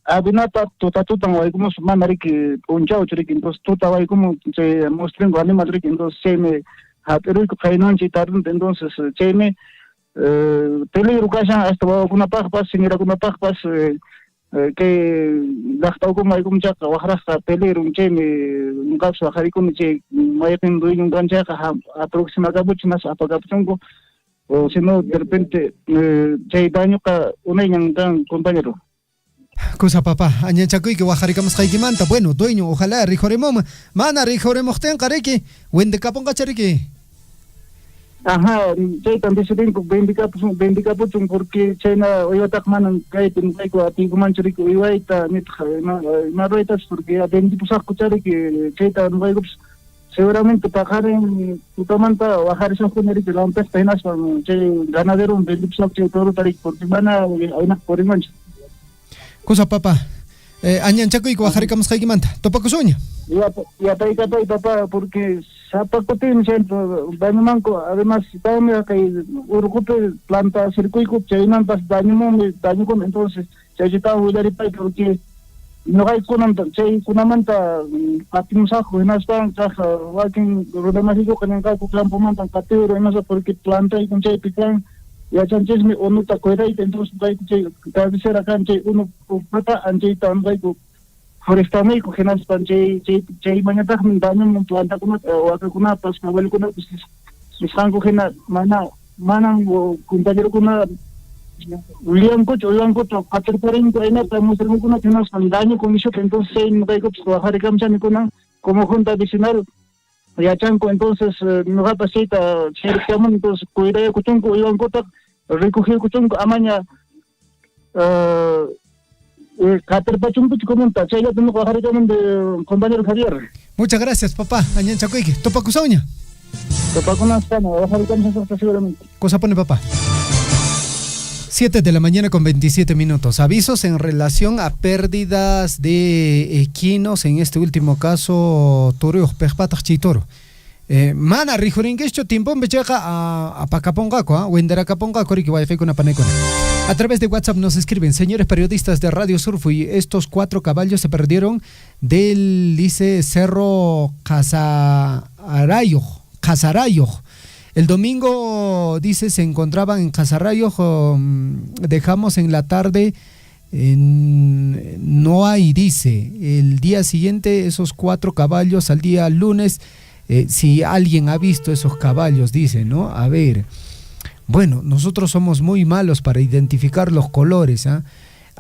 abinata totatutan wa como manari que puncha uchrik entonces tota wa como se muestren con animal rik entonces se me hateru ko kainan chitarun entonces se me peligro kasha hasta wa kuna pas singira kuna pas que gastado como hay como chaka wahrasta peligro che me ngapso hari como che mayapen duin un gancha aproxima kabuchinas apagapchongo o si no de repente che daño ka uneñan tan compañero
cosa papá añachakuy que waharikamos qaykimanta bueno dueño ojalá rijoremom mana rijoremojten qariki wende kapon qachariki
ajá che también se tengo bendica puchun porque chena oyotak manan kaitin kaiko ati kumanchuri ko iwaita nit na roitas porque atendi pusak kuchari que cheta nuevos seguramente pajaren tutamanta bajar esos generi que la antes penas con che ganadero un bendipusak che todo tarik porque mana ayna por mancha
cosa papá añanchakuy que waharikamos qaykimanta topakusuña
ya taika papá porque Zapacotín centro daño manco además también acá urgupe planta circuito chainan pas daño con entonces se está huyari pai porque no hay kunamanta patimsa juenas pan caja walking rodamasico con el campo campo mantan catero y no sé porque planta y con chay pican ya chanches me uno ta cuida y entonces hay que tal ser acá uno pata ante tan vai forestame ko genas pan chay mañana daño mon planta kuna o acá kuna pas kabel kuna misan ko gena mana compañero kuna William ko to katerparin ko ina ta musir kuna genas pan daño con eso entonces no hay que trabajar camchan kuna como junta vecinal ya chanco entonces no va pasita cercamos entonces cuida ko tunko iwan ko ta recoger ko tunko amaña
muchas gracias papá añanchakuy topakusuña cosa pone papá 7 de la mañana con 27 minutos. Avisos en relación a pérdidas de equinos, en este último caso Toro Pejpatach Chitoro. Mana rijuringuecho tiempo becheca a Pacapongako, Wenderacapongako, que wifi con Apanecona. A través de WhatsApp nos escriben: señores periodistas de Radio Surfui, estos 4 caballos se perdieron del, dice, Cerro Casarayo. El domingo, dice, se encontraban en Casarayo, dejamos en la tarde, no hay, dice, el día siguiente esos 4 caballos al día lunes, si alguien ha visto esos caballos, dice, ¿no? A ver, bueno, nosotros somos muy malos para identificar los colores, ¿ah?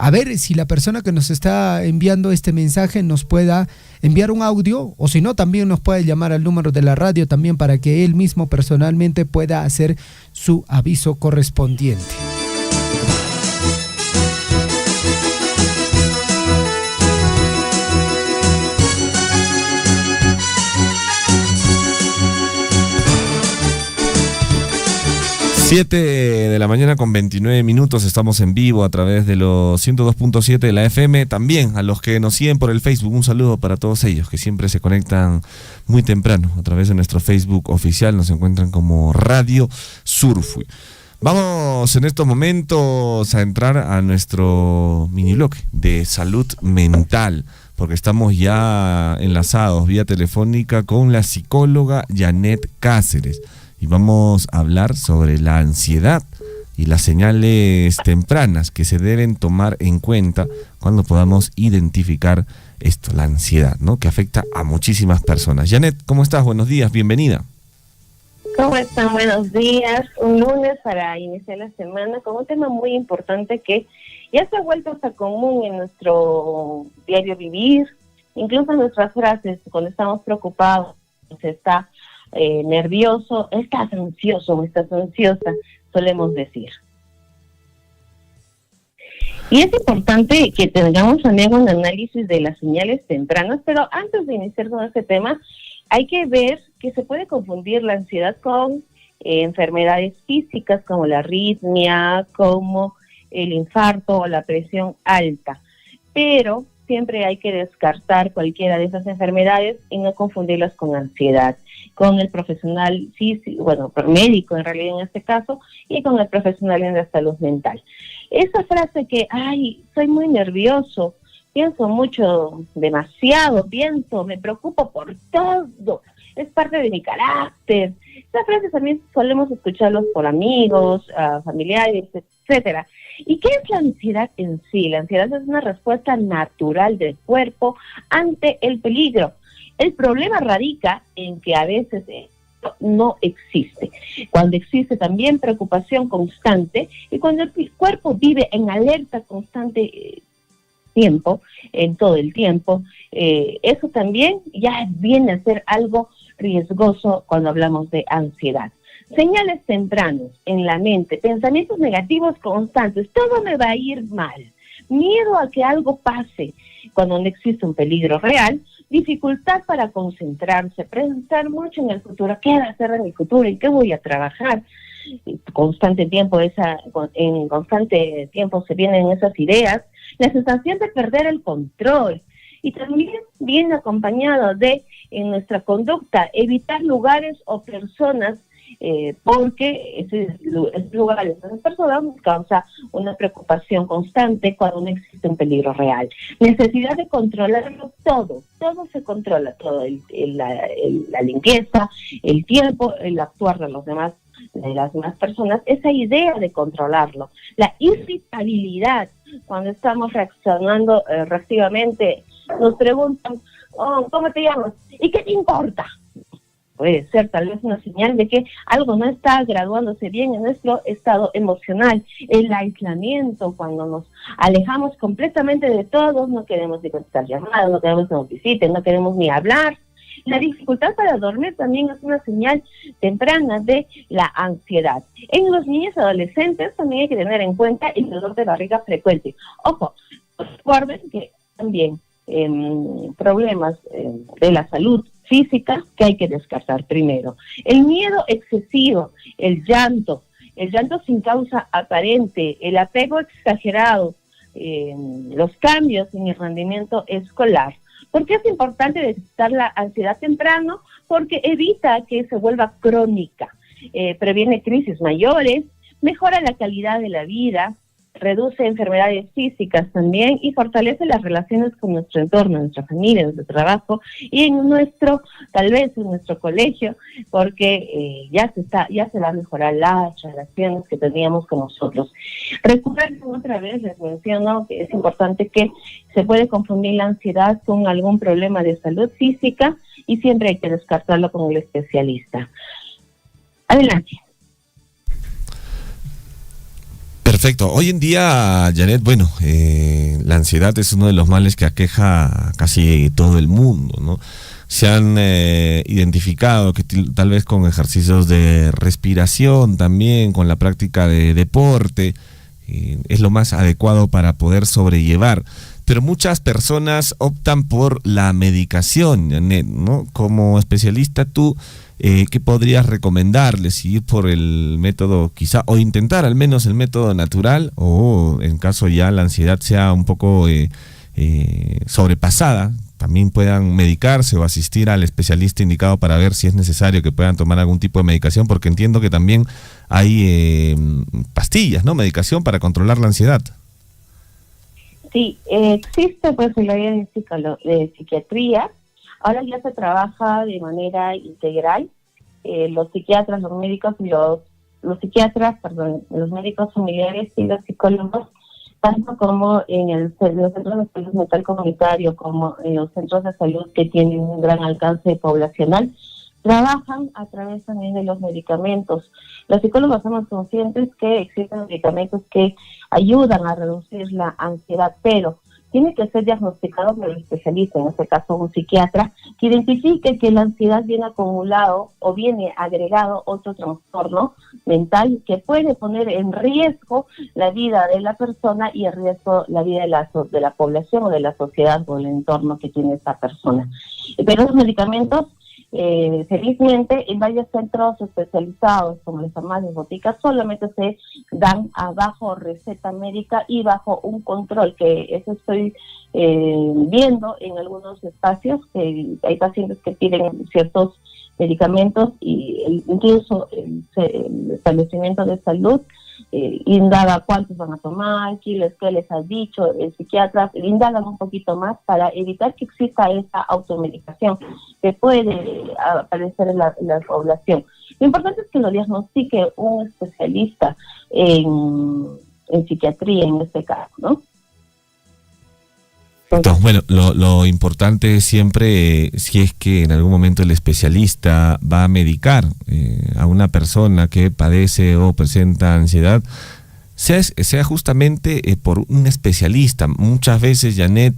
A ver si la persona que nos está enviando este mensaje nos pueda enviar un audio, o si no, también nos puede llamar al número de la radio también para que él mismo personalmente pueda hacer su aviso correspondiente.
Siete de la mañana con 29 minutos, estamos en vivo a través de los 102.7 de la FM. También a los que nos siguen por el Facebook, un saludo para todos ellos que siempre se conectan muy temprano a través de nuestro Facebook oficial. Nos encuentran como Radio Surfui. Vamos en estos momentos a entrar a nuestro mini bloque de salud mental, porque estamos ya enlazados vía telefónica con la psicóloga Janet Cáceres. Y vamos a hablar sobre la ansiedad y las señales tempranas que se deben tomar en cuenta cuando podamos identificar esto, la ansiedad, ¿no? Que afecta a muchísimas personas. Janet, ¿cómo estás? Buenos días, bienvenida.
¿Cómo están? Buenos días. Un lunes para iniciar la semana con un tema muy importante que ya se ha vuelto hasta común en nuestro diario vivir, incluso en nuestras frases, cuando estamos preocupados, se está nervioso, estás ansioso o estás ansiosa, solemos decir. Y es importante que tengamos también un análisis de las señales tempranas, pero antes de iniciar con este tema, hay que ver que se puede confundir la ansiedad con enfermedades físicas como la arritmia, como el infarto o la presión alta. Pero siempre hay que descartar cualquiera de esas enfermedades y no confundirlas con ansiedad, con el profesional físico, bueno, médico en realidad en este caso, y con el profesional en la salud mental. Esa frase que, ay, soy muy nervioso, pienso mucho, demasiado, me preocupo por todo, es parte de mi carácter. Estas frases también solemos escucharlos por amigos, familiares, etcétera. ¿Y qué es la ansiedad en sí? La ansiedad es una respuesta natural del cuerpo ante el peligro. El problema radica en que a veces no existe. Cuando existe también preocupación constante y cuando el cuerpo vive en alerta constante en todo el tiempo, eso también ya viene a ser algo riesgoso cuando hablamos de ansiedad. Señales tempranos en la mente, pensamientos negativos constantes, todo me va a ir mal, miedo a que algo pase cuando no existe un peligro real, dificultad para concentrarse, pensar mucho en el futuro, qué va a hacer en el futuro, en qué voy a trabajar, en constante tiempo se vienen esas ideas, la sensación de perder el control y también viene acompañado de, en nuestra conducta, evitar lugares o personas porque ese lugar, esas personas nos causa una preocupación constante cuando no existe un peligro real. Necesidad de controlarlo todo se controla, todo, la limpieza, el tiempo, el actuar de las demás personas, esa idea de controlarlo. La irritabilidad, cuando estamos reaccionando reactivamente, nos preguntan, ¿cómo te llamas? ¿Y qué te importa? Puede ser tal vez una señal de que algo no está graduándose bien en nuestro estado emocional. El aislamiento, cuando nos alejamos completamente de todos, no queremos ni contestar llamadas, no queremos que nos visiten, no queremos ni hablar. La dificultad para dormir también es una señal temprana de la ansiedad. En los niños y adolescentes también hay que tener en cuenta el dolor de barriga frecuente. Ojo, recuerden que también problemas de la salud física que hay que descartar primero. El miedo excesivo, el llanto sin causa aparente, el apego exagerado, los cambios en el rendimiento escolar. ¿Por qué es importante detectar la ansiedad temprano? Porque evita que se vuelva crónica, previene crisis mayores, mejora la calidad de la vida, reduce enfermedades físicas también y fortalece las relaciones con nuestro entorno, nuestra familia, nuestro trabajo y tal vez en nuestro colegio, porque ya se va a mejorar las relaciones que teníamos con nosotros. Recuerden otra vez, les menciono que es importante que se puede confundir la ansiedad con algún problema de salud física y siempre hay que descartarlo con el especialista. Adelante.
Perfecto. Hoy en día, Janet, la ansiedad es uno de los males que aqueja a casi todo el mundo, ¿no? Se han identificado que tal vez con ejercicios de respiración también, con la práctica de deporte, es lo más adecuado para poder sobrellevar. Pero muchas personas optan por la medicación, Janet, ¿no? Como especialista, tú, ¿qué podrías recomendarles? ¿Ir por el método quizá, o intentar al menos el método natural, o en caso ya la ansiedad sea un poco sobrepasada, también puedan medicarse o asistir al especialista indicado para ver si es necesario que puedan tomar algún tipo de medicación? Porque entiendo que también hay pastillas, ¿no? Medicación para controlar la ansiedad.
Sí, existe pues el área de psiquiatría. Ahora ya se trabaja de manera integral. Los psiquiatras, los médicos y los los psiquiatras, perdón, los médicos familiares y los psicólogos, tanto como en los centros de salud mental comunitario como en los centros de salud que tienen un gran alcance poblacional, trabajan a través también de los medicamentos. Los psicólogos somos conscientes que existen medicamentos que ayudan a reducir la ansiedad, pero tiene que ser diagnosticado por el especialista, en este caso un psiquiatra, que identifique que la ansiedad viene acumulado o viene agregado otro trastorno mental que puede poner en riesgo la vida de la persona y en riesgo la vida de la población o de la sociedad o el entorno que tiene esa persona. Pero los medicamentos, felizmente, en varios centros especializados como las farmacias, boticas, solamente se dan bajo receta médica y bajo un control, que eso estoy viendo en algunos espacios, que hay pacientes que piden ciertos medicamentos y incluso el establecimiento de salud indaga cuántos van a tomar, qué les ha dicho el psiquiatra, indagan un poquito más para evitar que exista esa automedicación que puede aparecer en la población. Lo importante es que lo diagnostique un especialista en psiquiatría en este caso, ¿no?
Entonces, bueno, lo importante es siempre, si es que en algún momento el especialista va a medicar a una persona que padece o presenta ansiedad, sea justamente por un especialista. Muchas veces, Janet,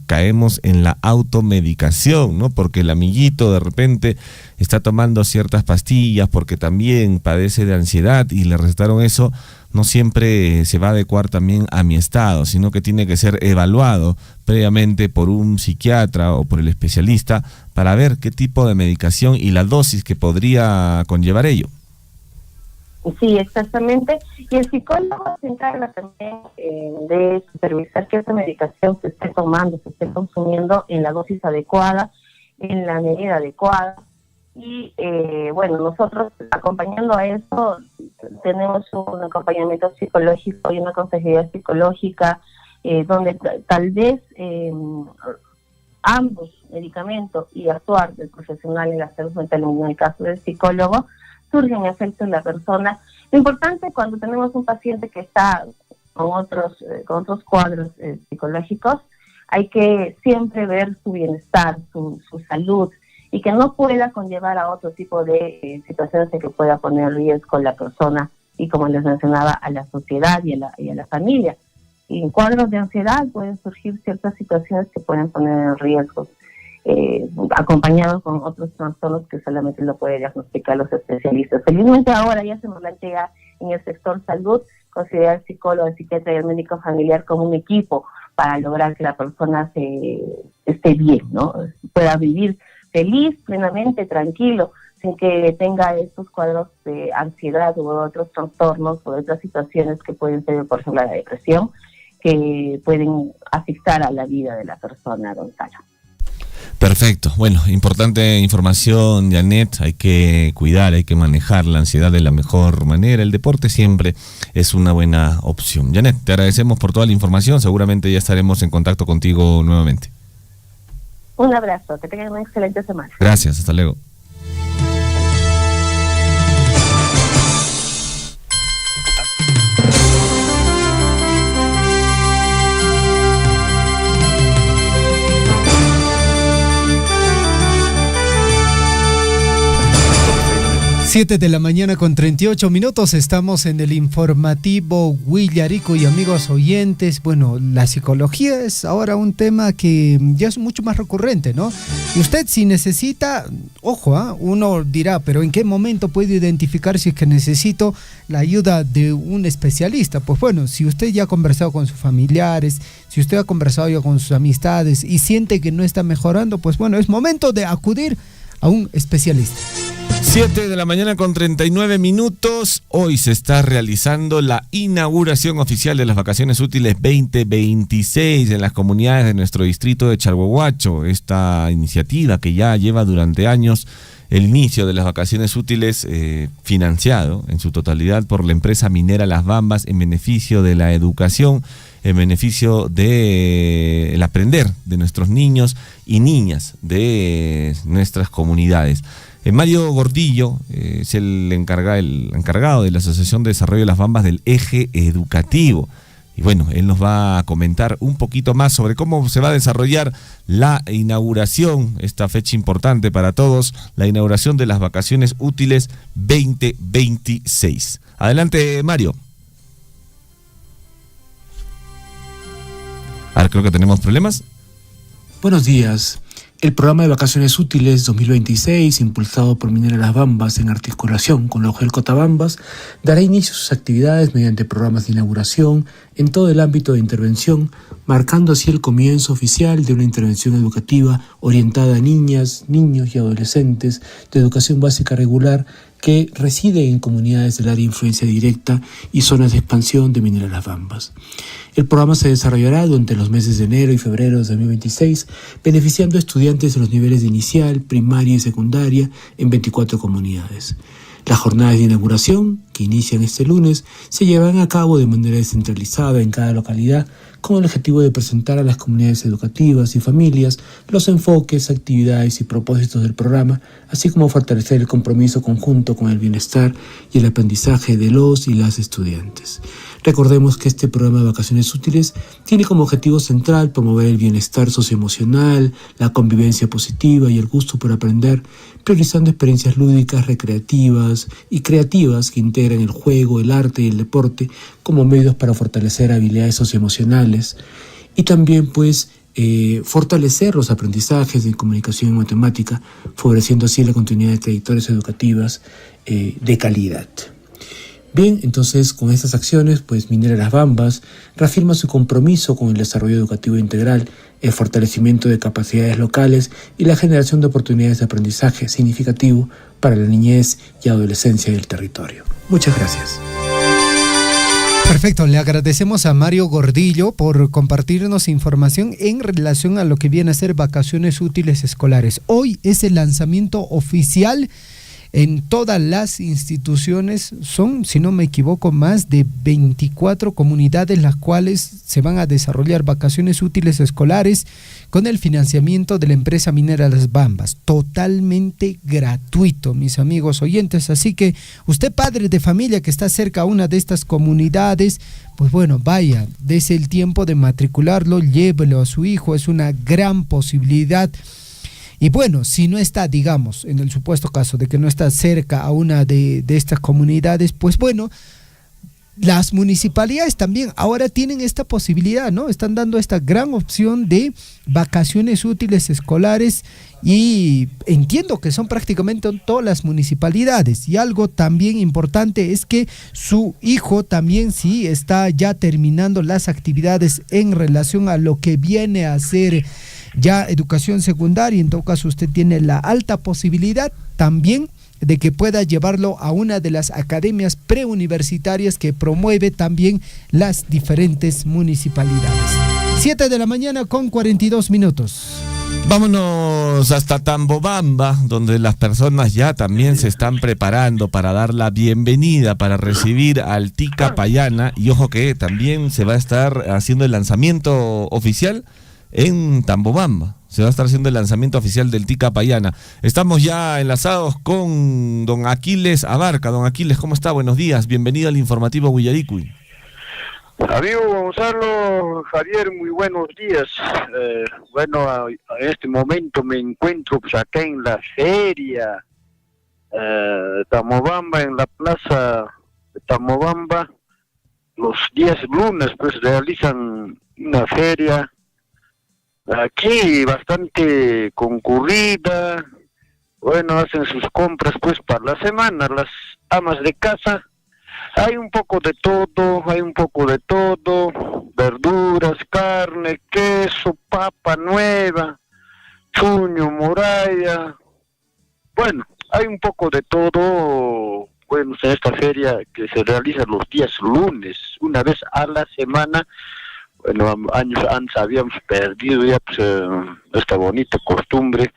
caemos en la automedicación, ¿no? Porque el amiguito de repente está tomando ciertas pastillas porque también padece de ansiedad y le recetaron eso. No siempre se va a adecuar también a mi estado, sino que tiene que ser evaluado previamente por un psiquiatra o por el especialista para ver qué tipo de medicación y la dosis que podría conllevar ello.
Sí, exactamente. Y el psicólogo se encarga también de supervisar que esa medicación se esté tomando, se esté consumiendo en la dosis adecuada, en la medida adecuada. Y bueno, nosotros acompañando a eso tenemos un acompañamiento psicológico y una consejería psicológica donde tal vez ambos, medicamento y actuar del profesional en la salud mental, en el caso del psicólogo, surgen efectos en la persona. Lo importante cuando tenemos un paciente que está con otros cuadros psicológicos, hay que siempre ver su bienestar, su salud, y que no pueda conllevar a otro tipo de situaciones en que pueda poner en riesgo a la persona y, como les mencionaba, a la sociedad y a la familia. Y en cuadros de ansiedad pueden surgir ciertas situaciones que pueden poner en riesgo, acompañados con otros trastornos que solamente lo pueden diagnosticar los especialistas. Felizmente ahora ya se nos plantea en el sector salud considerar al psicólogo, al psiquiatra y al médico familiar como un equipo para lograr que la persona esté bien, ¿no? Pueda vivir feliz, plenamente, tranquilo, sin que tenga estos cuadros de ansiedad u otros trastornos o otras situaciones que pueden ser, por ejemplo, la depresión, que pueden afectar a la vida de la persona, Gonzalo.
Perfecto. Bueno, importante información, Janet. Hay que cuidar, hay que manejar la ansiedad de la mejor manera. El deporte siempre es una buena opción. Janet, te agradecemos por toda la información. Seguramente ya estaremos en contacto contigo nuevamente.
Un abrazo, que tengan una excelente semana.
Gracias, hasta luego.
Siete de la mañana con 38 minutos, estamos en el informativo Huillarico y amigos oyentes. Bueno, la psicología es ahora un tema que ya es mucho más recurrente, ¿no? Y usted si necesita, ojo, uno dirá, pero ¿en qué momento puedo identificar si es que necesito la ayuda de un especialista? Pues bueno, si usted ya ha conversado con sus familiares, si usted ha conversado ya con sus amistades y siente que no está mejorando, pues bueno, es momento de acudir a un especialista.
7 de la mañana con 39 minutos. Hoy se está realizando la inauguración oficial de las vacaciones útiles 2026 en las comunidades de nuestro distrito de Chalhuahuacho. Esta iniciativa que ya lleva durante años el inicio de las vacaciones útiles, financiado en su totalidad por la empresa minera Las Bambas en beneficio de la educación, en beneficio del aprender de nuestros niños y niñas de nuestras comunidades. Mario Gordillo es el encargado de la Asociación de Desarrollo de las Bambas del Eje Educativo. Y bueno, él nos va a comentar un poquito más sobre cómo se va a desarrollar la inauguración, esta fecha importante para todos, la inauguración de las vacaciones útiles 2026. Adelante, Mario. Ahora creo que tenemos problemas.
Buenos días. El programa de vacaciones útiles 2026, impulsado por Minera Las Bambas en articulación con la UGEL Cotabambas, dará inicio a sus actividades mediante programas de inauguración en todo el ámbito de intervención, marcando así el comienzo oficial de una intervención educativa orientada a niñas, niños y adolescentes de educación básica regular que residen en comunidades del área de influencia directa y zonas de expansión de Minera Las Bambas. El programa se desarrollará durante los meses de enero y febrero de 2026, beneficiando a estudiantes en los niveles de inicial, primaria y secundaria en 24 comunidades. Las jornadas de inauguración, que inician este lunes, se llevarán a cabo de manera descentralizada en cada localidad, con el objetivo de presentar a las comunidades educativas y familias los enfoques, actividades y propósitos del programa, así como fortalecer el compromiso conjunto con el bienestar y el aprendizaje de los y las estudiantes. Recordemos que este programa de vacaciones útiles tiene como objetivo central promover el bienestar socioemocional, la convivencia positiva y el gusto por aprender, priorizando experiencias lúdicas, recreativas y creativas que integran el juego, el arte y el deporte como medios para fortalecer habilidades socioemocionales y también fortalecer los aprendizajes de comunicación y matemática, favoreciendo así la continuidad de trayectorias educativas de calidad. Bien, entonces con estas acciones, Minera Las Bambas reafirma su compromiso con el desarrollo educativo integral, el fortalecimiento de capacidades locales y la generación de oportunidades de aprendizaje significativo para la niñez y adolescencia del territorio. Muchas gracias.
Perfecto, le agradecemos a Mario Gordillo por compartirnos información en relación a lo que viene a ser vacaciones útiles escolares. Hoy es el lanzamiento oficial en todas las instituciones. Son, si no me equivoco, más de 24 comunidades las cuales se van a desarrollar vacaciones útiles escolares con el financiamiento de la empresa minera Las Bambas, totalmente gratuito, mis amigos oyentes. Así que usted, padre de familia que está cerca a una de estas comunidades, pues bueno, vaya, dese el tiempo de matricularlo, llévelo a su hijo, es una gran posibilidad. Y bueno, si no está, digamos, en el supuesto caso de que no está cerca a una de estas comunidades, pues bueno, las municipalidades también ahora tienen esta posibilidad, ¿no? Están dando esta gran opción de vacaciones útiles escolares y entiendo que son prácticamente todas las municipalidades. Y algo también importante es que su hijo también sí está ya terminando las actividades en relación a lo que viene a ser ya educación secundaria. En todo caso, usted tiene la alta posibilidad también de que pueda llevarlo a una de las academias preuniversitarias que promueve también las diferentes municipalidades. 7 de la mañana con 42 minutos.
Vámonos hasta Tambobamba, donde las personas ya también se están preparando para dar la bienvenida, para recibir al Tica Payana. Y ojo que también se va a estar haciendo el lanzamiento oficial en Tambobamba. Se va a estar haciendo el lanzamiento oficial del Tica Payana. Estamos ya enlazados con don Aquiles Abarca. Don Aquiles, ¿cómo está? Buenos días. Bienvenido al informativo Huillaricui.
Amigo Gonzalo, Javier, muy buenos días. Bueno, en este momento me encuentro acá en la feria Tambobamba, en la plaza de Tambobamba. Los días lunes realizan una feria aquí bastante concurrida. Bueno, hacen sus compras para la semana las amas de casa. Hay un poco de todo, verduras, carne, queso, papa nueva, chuño, moralla. Bueno, hay un poco de todo. Bueno, en esta feria que se realiza los días lunes, una vez a la semana. Bueno, años antes habíamos perdido ya esta bonita costumbre,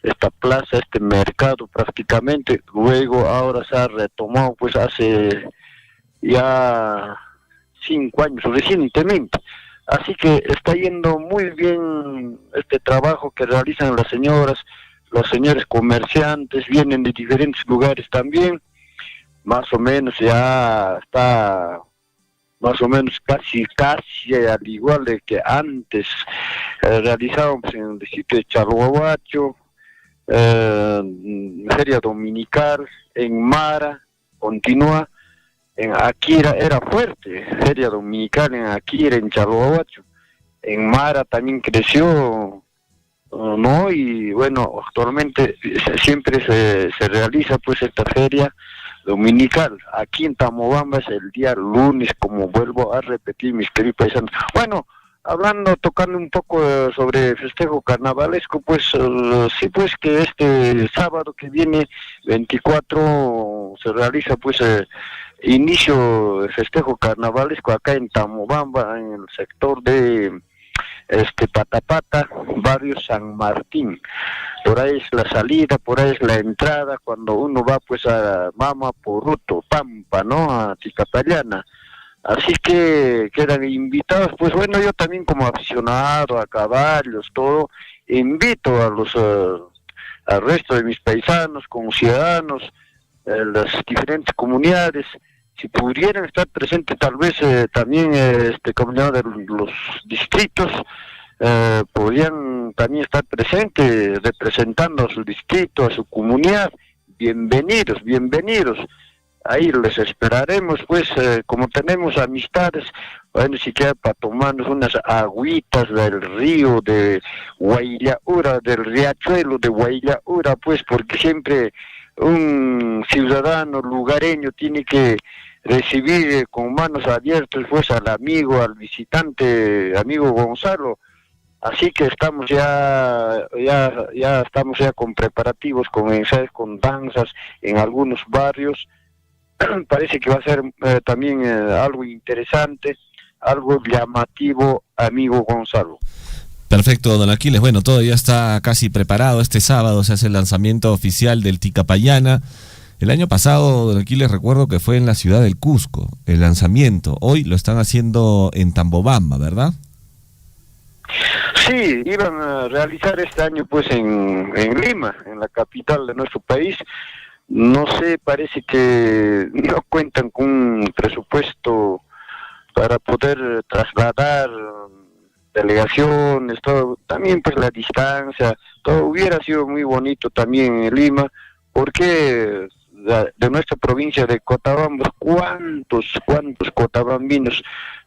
esta plaza, este mercado prácticamente. Luego ahora se ha retomado hace ya 5 años recientemente. Así que está yendo muy bien este trabajo que realizan las señoras, los señores comerciantes vienen de diferentes lugares también, más o menos ya está, más o menos casi al igual de que antes realizábamos en el distrito de Chalhuahuacho, Feria Dominical, en Mara, continúa, en Akira era fuerte, Feria Dominical en Akira, en Chalhuahuacho, en Mara también creció, ¿no? Y bueno, actualmente siempre se realiza pues esta feria dominical. Aquí en Tamobamba es el día lunes, como vuelvo a repetir, mis queridos paisanos. Bueno, tocando un poco sobre festejo carnavalesco, pues sí, pues que este sábado que viene, 24, se realiza pues inicio de festejo carnavalesco acá en Tamobamba, en el sector de Patapata, barrio San Martín. Por ahí es la salida, por ahí es la entrada, cuando uno va pues a Mama, Poruto, Pampa, ¿no? A Ticapayana. Así que quedan invitados, pues bueno, yo también como aficionado a caballos, todo, invito a al resto de mis paisanos, como ciudadanos, las diferentes comunidades, si pudieran estar presentes tal vez también comunidad de los distritos, podrían también estar presentes representando a su distrito, a su comunidad. Bienvenidos. Ahí les esperaremos, pues, como tenemos amistades, bueno, siquiera para tomarnos unas agüitas del río de Guayaura, del riachuelo de Guayaura, pues, porque siempre un ciudadano lugareño tiene que recibir con manos abiertas, pues, al amigo, al visitante, amigo Gonzalo. Así que estamos ya estamos ya con preparativos, con ensayos, con danzas en algunos barrios. Parece que va a ser también algo interesante, algo llamativo, amigo Gonzalo.
Perfecto, don Aquiles. Bueno, todo ya está casi preparado. Este sábado se hace el lanzamiento oficial del Ticapayana. El año pasado, don Aquiles, recuerdo que fue en la ciudad del Cusco, el lanzamiento. Hoy lo están haciendo en Tambobamba, ¿verdad?
Sí, iban a realizar este año pues en Lima, en la capital de nuestro país. No sé, parece que no cuentan con un presupuesto para poder trasladar delegaciones, todo, también pues la distancia, todo hubiera sido muy bonito también en Lima, porque de nuestra provincia de Cotabambas, ¿cuántos cotabambinos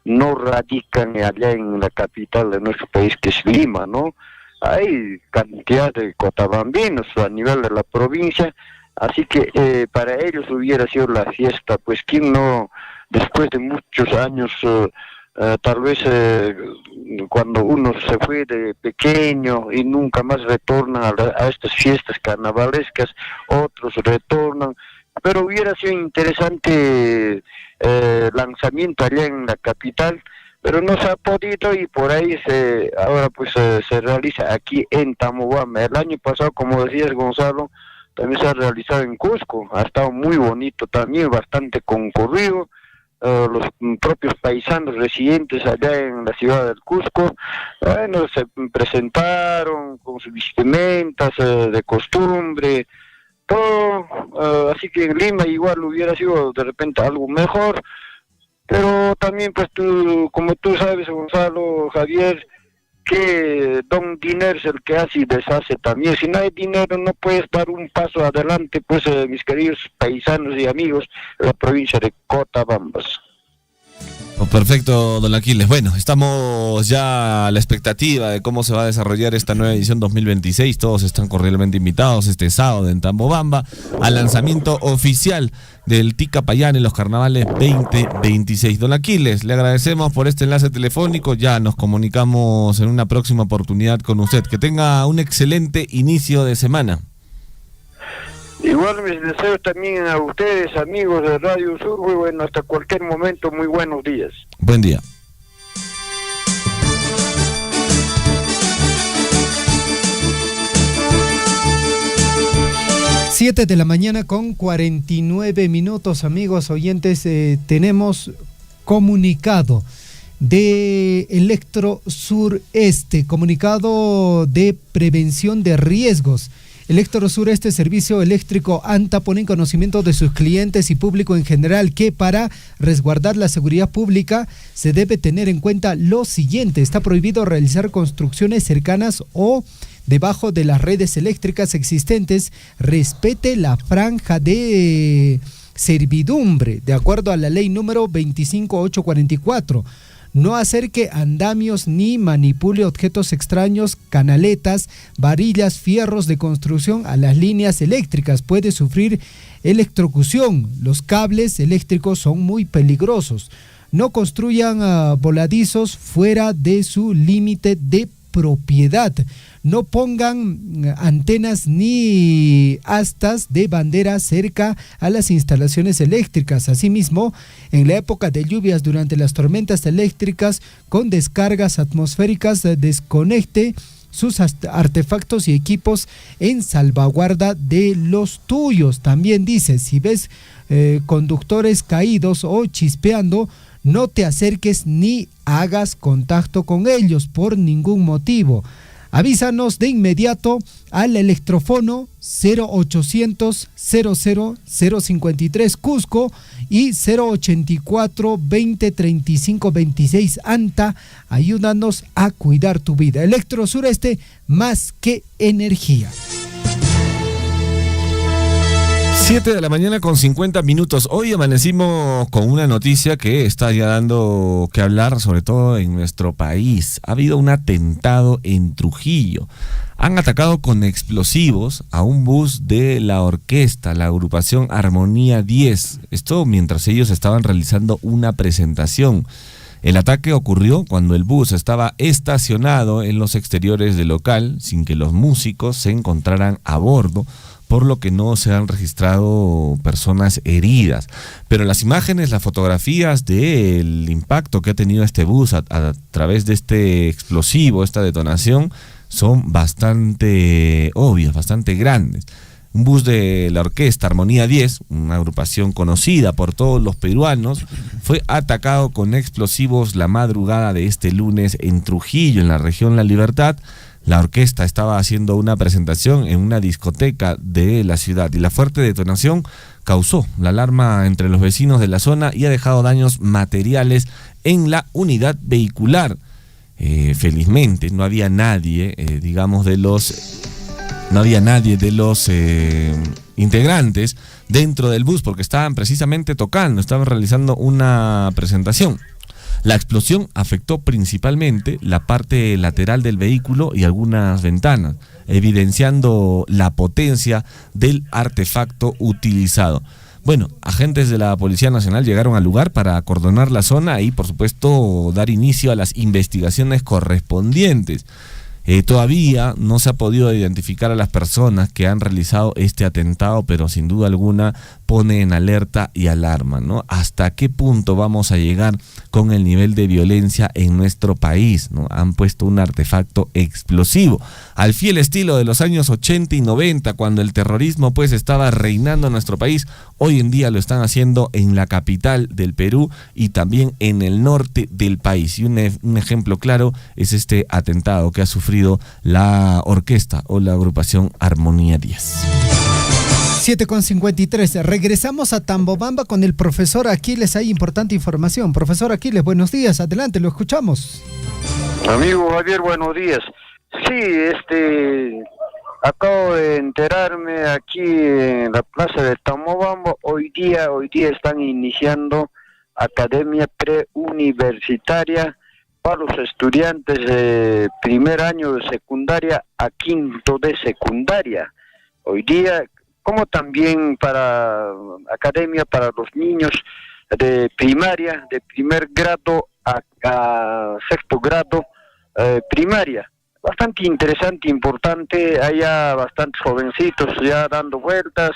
no radican allá en la capital de nuestro país, que es Lima, ¿no? Hay cantidad de cotabambinos a nivel de la provincia. Así que para ellos hubiera sido la fiesta, pues quién no, después de muchos años, tal vez cuando uno se fue de pequeño y nunca más retorna a estas fiestas carnavalescas, otros retornan, pero hubiera sido interesante lanzamiento allá en la capital, pero no se ha podido y por ahí ahora pues se realiza aquí en Tamobamba. El año pasado, como decías, Gonzalo, también se ha realizado en Cusco, ha estado muy bonito también, bastante concurrido, los propios paisanos residentes allá en la ciudad del Cusco, bueno, se presentaron con sus vestimentas de costumbre, todo, así que en Lima igual hubiera sido de repente algo mejor, pero también pues como tú sabes, Gonzalo, Javier, que don dinero es el que hace y deshace también. Si no hay dinero no puedes dar un paso adelante, pues mis queridos paisanos y amigos de la provincia de Cotabambas.
Oh, perfecto, don Aquiles. Bueno, estamos ya a la expectativa de cómo se va a desarrollar esta nueva edición 2026. Todos están cordialmente invitados este sábado en Tambobamba al lanzamiento oficial del Ticapayana en los carnavales 2026. Don Aquiles, le agradecemos por este enlace telefónico. Ya nos comunicamos en una próxima oportunidad con usted. Que tenga un excelente inicio de semana.
Igual mis deseos también a ustedes, amigos de Radio Sur, muy bueno, hasta cualquier momento, muy buenos días.
Buen día.
Siete de la mañana con 49 minutos, amigos oyentes. Tenemos comunicado de Electro Sureste, comunicado de prevención de riesgos. Electrosur, este servicio eléctrico ANTA, pone en conocimiento de sus clientes y público en general que para resguardar la seguridad pública se debe tener en cuenta lo siguiente: está prohibido realizar construcciones cercanas o debajo de las redes eléctricas existentes. Respete la franja de servidumbre, de acuerdo a la ley número 25844. No acerque andamios ni manipule objetos extraños, canaletas, varillas, fierros de construcción a las líneas eléctricas. Puede sufrir electrocución. Los cables eléctricos son muy peligrosos. No construyan voladizos fuera de su límite de propiedad. No pongan antenas ni astas de bandera cerca a las instalaciones eléctricas. Asimismo, en la época de lluvias, durante las tormentas eléctricas con descargas atmosféricas, desconecte sus artefactos y equipos en salvaguarda de los tuyos. También dice, si ves conductores caídos o chispeando, no te acerques ni hagas contacto con ellos por ningún motivo. Avísanos de inmediato al electrofono 0800 00 053 Cusco y 084 20 35 26 ANTA. Ayúdanos a cuidar tu vida. Electrosur, más que energía.
7 de la mañana con 50 minutos. Hoy amanecimos con una noticia que está ya dando que hablar, sobre todo en nuestro país. Ha habido un atentado en Trujillo. Han atacado con explosivos a un bus de la orquesta, la agrupación Armonía 10. Esto mientras ellos estaban realizando una presentación. El ataque ocurrió cuando el bus estaba estacionado en los exteriores del local, sin que los músicos se encontraran a bordo, por lo que no se han registrado personas heridas. Pero las imágenes, las fotografías del impacto que ha tenido este bus a través de este explosivo, esta detonación, son bastante obvias, bastante grandes. Un bus de la orquesta Armonía 10, una agrupación conocida por todos los peruanos, fue atacado con explosivos la madrugada de este lunes en Trujillo, en la región La Libertad. La orquesta estaba haciendo una presentación en una discoteca de la ciudad y la fuerte detonación causó la alarma entre los vecinos de la zona y ha dejado daños materiales en la unidad vehicular. Felizmente no había nadie, no había nadie de los integrantes dentro del bus porque estaban precisamente tocando, estaban realizando una presentación. La explosión afectó principalmente la parte lateral del vehículo y algunas ventanas, evidenciando la potencia del artefacto utilizado. Bueno, agentes de la Policía Nacional llegaron al lugar para acordonar la zona y, por supuesto, dar inicio a las investigaciones correspondientes. Todavía no se ha podido identificar a las personas que han realizado este atentado, pero sin duda alguna pone en alerta y alarma, ¿no? ¿Hasta qué punto vamos a llegar con el nivel de violencia en nuestro país, ¿no? Han puesto un artefacto explosivo, al fiel estilo de los años 80 y 90, cuando el terrorismo pues estaba reinando en nuestro país. Hoy en día lo están haciendo en la capital del Perú y también en el norte del país. Y un ejemplo claro es este atentado que ha sufrido la orquesta o la agrupación Armonía 10.
7:53. Regresamos a Tambobamba con el profesor Aquiles. Hay importante información. Profesor Aquiles, buenos días. Adelante, lo escuchamos.
Amigo Javier, buenos días. Sí, acabo de enterarme aquí en la plaza de Tambobamba. Hoy día están iniciando academia preuniversitaria para los estudiantes de primer año de secundaria a quinto de secundaria. Hoy día, como también para academia para los niños de primaria, de primer grado a sexto grado primaria. Bastante interesante, importante, hay ya bastantes jovencitos ya dando vueltas,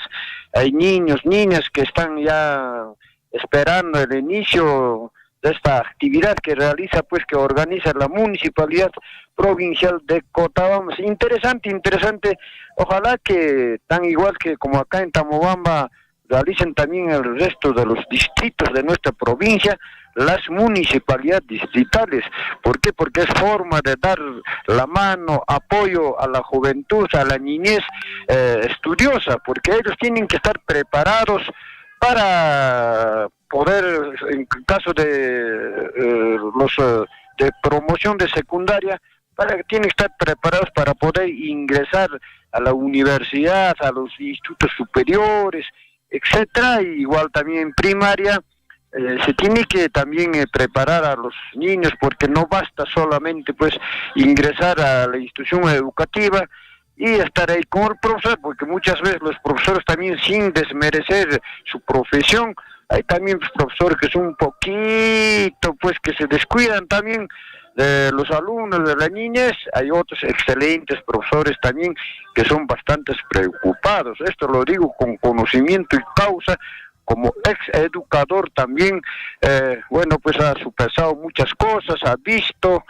hay niños, niñas que están ya esperando el inicio de esta actividad que realiza, pues que organiza la Municipalidad Provincial de Cothabamba. Interesante, ojalá que tan igual que como acá en Tambobamba realicen también el resto de los distritos de nuestra provincia, las municipalidades distritales. ¿Por qué? Porque es forma de dar la mano, apoyo a la juventud, a la niñez estudiosa, porque ellos tienen que estar preparados para poder, en caso de de promoción de secundaria, tienen que estar preparados para poder ingresar a la universidad, a los institutos superiores, etcétera. Igual también en primaria se tiene que también preparar a los niños, porque no basta solamente pues ingresar a la institución educativa y estar ahí con el profesor, porque muchas veces los profesores también, sin desmerecer su profesión, hay también profesores que son un poquito pues que se descuidan también de los alumnos, de la niñez. Hay otros excelentes profesores también que son bastante preocupados. Esto lo digo con conocimiento y causa, como ex educador también. Bueno, pues ha superado muchas cosas, ha visto,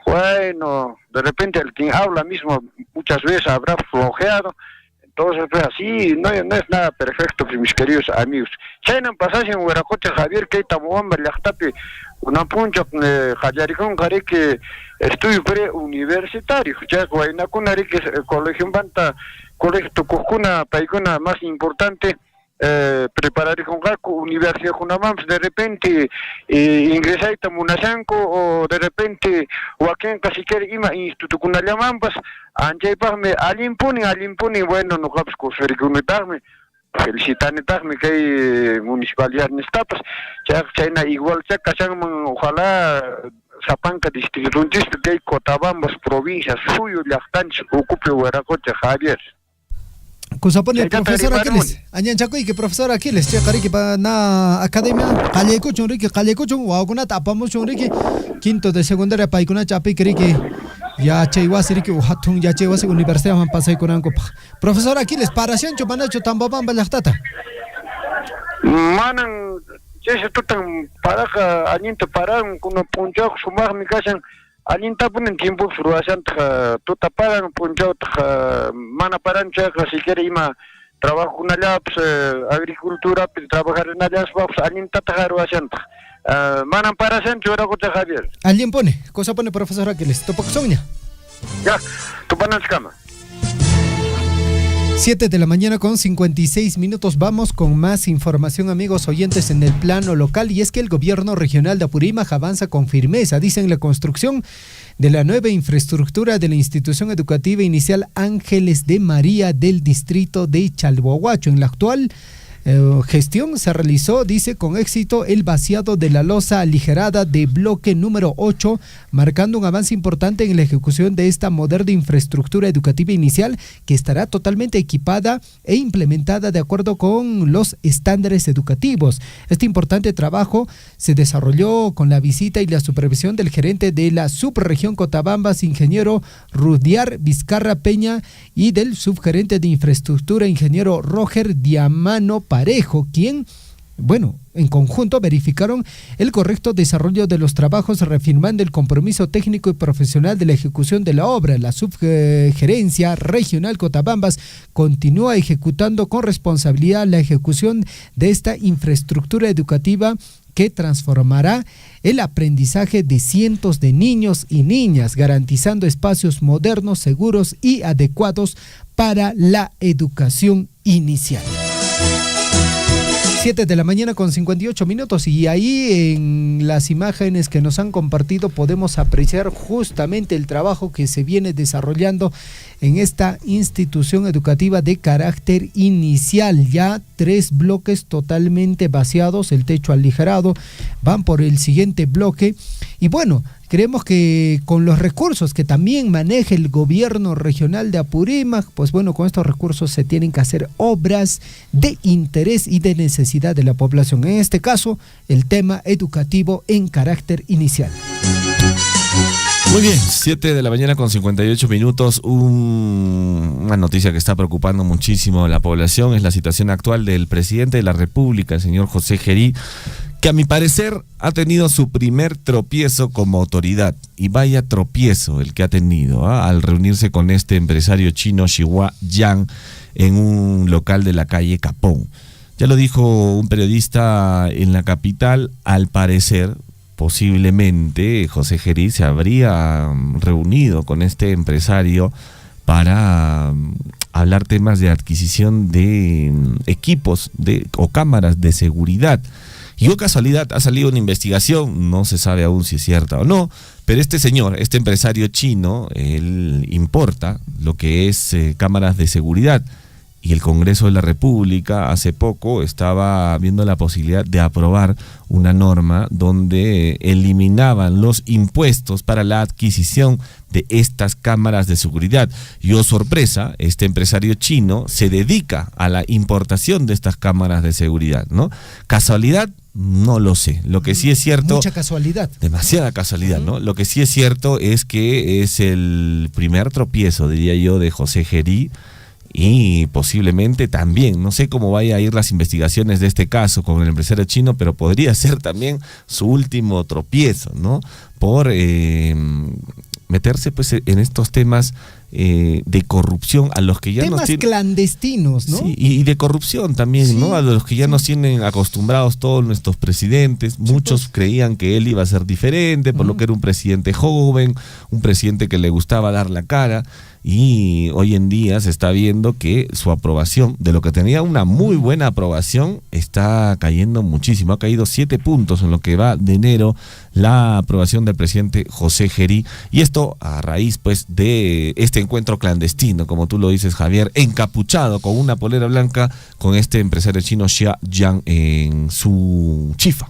bueno, de repente el que habla mismo muchas veces habrá flojeado. Entonces, pues así, no es nada perfecto, pues, mis queridos amigos. Chaynan pasase en Hueracocha, Javier, que Tamuamba, Llactapi, una puncha, Jayaricón, que estudio preuniversitario. Ya, Guaynacuna, que colegio Banta, colegio Tocoscuna, Paicuna, más importante, preparar con Gaco, Universidad Junamams, de repente ingresar a Munasanco, o de repente Joaquín Casiquer Ima, Instituto Cunayamampas, Anjay Pagme, Alimpuni, bueno, no habs Cosferigunetagme, felicitanetagme que hay municipalidad Nestapas, Chayna igual, ojalá Zapanca distrito, que hay Cotabambas, provincias, suyo, Llactanch, ocupe Hueracocha, Javier.
Kusapone profesor Aquiles, Añan Chacoy, que profesor Aquiles, Chacari que para na academia, Caleco Chunrique, Guaguna, tapamos Chunrique, quinto de secundaria, Paicuna Chapi, que ya Cheiwasiri, Hatun, ya Cheiwasi, Universidad, man pasa con Anco. Profesor Aquiles, para Sancho, Panacho, Tambabamba, Lactata.
Manan, ya tú tan para Añento Paran, con un puncho, sumar mi casa. Alinta ponen tiempo fruación tu taparan punchao mana parancha si quiere ima trabajo una labs agricultura trabajar en allá vamos alinta tajaruación mana paración yo era cocha Javier.
Alguien pone cosa pone profesor Aquiles topo soña.
Ya tu panas cama.
7 de la mañana con 56 minutos. Vamos con más información, amigos oyentes, en el plano local. Y es que el gobierno regional de Apurímac avanza con firmeza, dicen, la construcción de la nueva infraestructura de la institución educativa inicial Ángeles de María del distrito de Chalhuahuacho. En la actual gestión se realizó, dice, con éxito el vaciado de la losa aligerada de bloque número 8, marcando un avance importante en la ejecución de esta moderna infraestructura educativa inicial que estará totalmente equipada e implementada de acuerdo con los estándares educativos. Este importante trabajo se desarrolló con la visita y la supervisión del gerente de la subregión Cotabambas, ingeniero Rudiar Vizcarra Peña, y del subgerente de infraestructura, ingeniero Roger Diamano Parejo, quien, bueno, en conjunto verificaron el correcto desarrollo de los trabajos, reafirmando el compromiso técnico y profesional de la ejecución de la obra. La subgerencia regional Cotabambas continúa ejecutando con responsabilidad la ejecución de esta infraestructura educativa que transformará el aprendizaje de cientos de niños y niñas, garantizando espacios modernos, seguros y adecuados para la educación inicial. 7 de la mañana con 58 minutos, y ahí en las imágenes que nos han compartido podemos apreciar justamente el trabajo que se viene desarrollando en esta institución educativa de carácter inicial. Ya 3 bloques totalmente vaciados, el techo aligerado, van por el siguiente bloque, y bueno, creemos que con los recursos que también maneja el gobierno regional de Apurímac, pues bueno, con estos recursos se tienen que hacer obras de interés y de necesidad de la población. En este caso, el tema educativo en carácter inicial.
Muy bien, 7 de la mañana con 58 minutos. Una noticia que está preocupando muchísimo a la población es la situación actual del presidente de la República, el señor José Gerí, que a mi parecer ha tenido su primer tropiezo como autoridad. Y vaya tropiezo el que ha tenido al reunirse con este empresario chino Xihua Yang en un local de la calle Capón. Ya lo dijo un periodista en la capital, al parecer, posiblemente José Gerí se habría reunido con este empresario para hablar temas de adquisición de equipos o cámaras de seguridad. Y o casualidad ha salido una investigación, no se sabe aún si es cierta o no, pero este señor, este empresario chino, él importa lo que es cámaras de seguridad. Y el Congreso de la República hace poco estaba viendo la posibilidad de aprobar una norma donde eliminaban los impuestos para la adquisición de estas cámaras de seguridad. Y oh sorpresa, este empresario chino se dedica a la importación de estas cámaras de seguridad, ¿no? ¿Casualidad? No lo sé. Lo que sí es cierto...
Mucha casualidad.
Demasiada casualidad, ¿no? Lo que sí es cierto es que es el primer tropiezo, diría yo, de José Gerí. Y posiblemente también, no sé cómo vaya a ir las investigaciones de este caso con el empresario chino, pero podría ser también su último tropiezo, ¿no? Por meterse pues en estos temas de corrupción a los que ya
temas
nos tienen
clandestinos, ¿no?
Sí, y de corrupción también, sí, ¿no? A los que ya nos tienen acostumbrados todos nuestros presidentes. Sí, muchos pues creían que él iba a ser diferente, por lo que era un presidente joven, un presidente que le gustaba dar la cara. Y hoy en día se está viendo que su aprobación, de lo que tenía una muy buena aprobación, está cayendo muchísimo. Ha caído 7 puntos en lo que va de enero la aprobación del presidente José Gerí. Y esto a raíz pues de este encuentro clandestino, como tú lo dices, Javier, encapuchado con una polera blanca con este empresario chino Xia Yang en su chifa.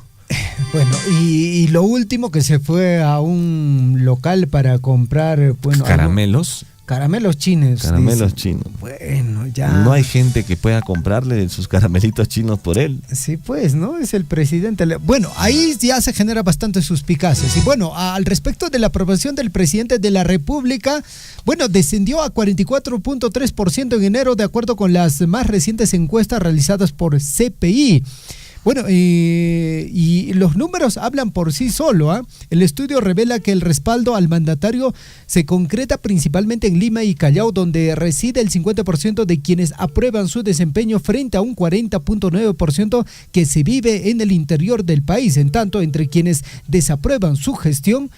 Bueno, y lo último, que se fue a un local para comprar, bueno,
caramelos.
Caramelos chinos.
Caramelos chinos.
Bueno, ya.
No hay gente que pueda comprarle sus caramelitos chinos por él.
Sí, pues, ¿no? Es el presidente. Bueno, ahí ya se genera bastante suspicacias. Y bueno, al respecto de la aprobación del presidente de la República, bueno, descendió a 44.3% en enero, de acuerdo con las más recientes encuestas realizadas por CPI. Bueno, y los números hablan por sí solo, ¿eh? El estudio revela que el respaldo al mandatario se concreta principalmente en Lima y Callao, donde reside el 50% de quienes aprueban su desempeño frente a un 40.9% que se vive en el interior del país. En tanto, entre quienes desaprueban su gestión,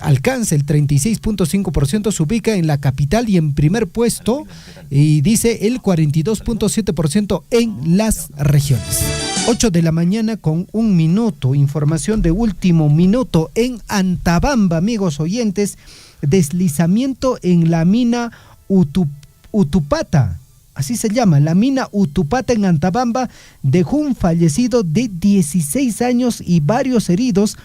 alcanza el 36.5%, se ubica en la capital, y en primer puesto, y dice el 42.7% en las regiones. 8 de la mañana con 1 minuto, información de último minuto en Antabamba, amigos oyentes. Deslizamiento en la mina Utupata, así se llama, la mina Utupata en Antabamba, dejó un fallecido de 16 años y varios heridos.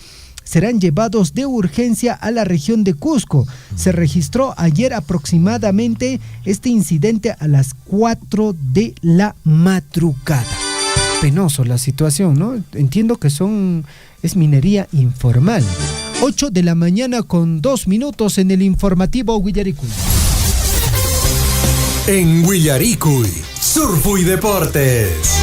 Serán llevados de urgencia a la región de Cusco. Se registró ayer aproximadamente este incidente a las 4 de la madrugada. Penoso la situación, ¿no? Entiendo que es minería informal. 8 de la mañana con 2 minutos en el informativo Huillaricuy.
En Huillaricuy, Surfo y Deportes.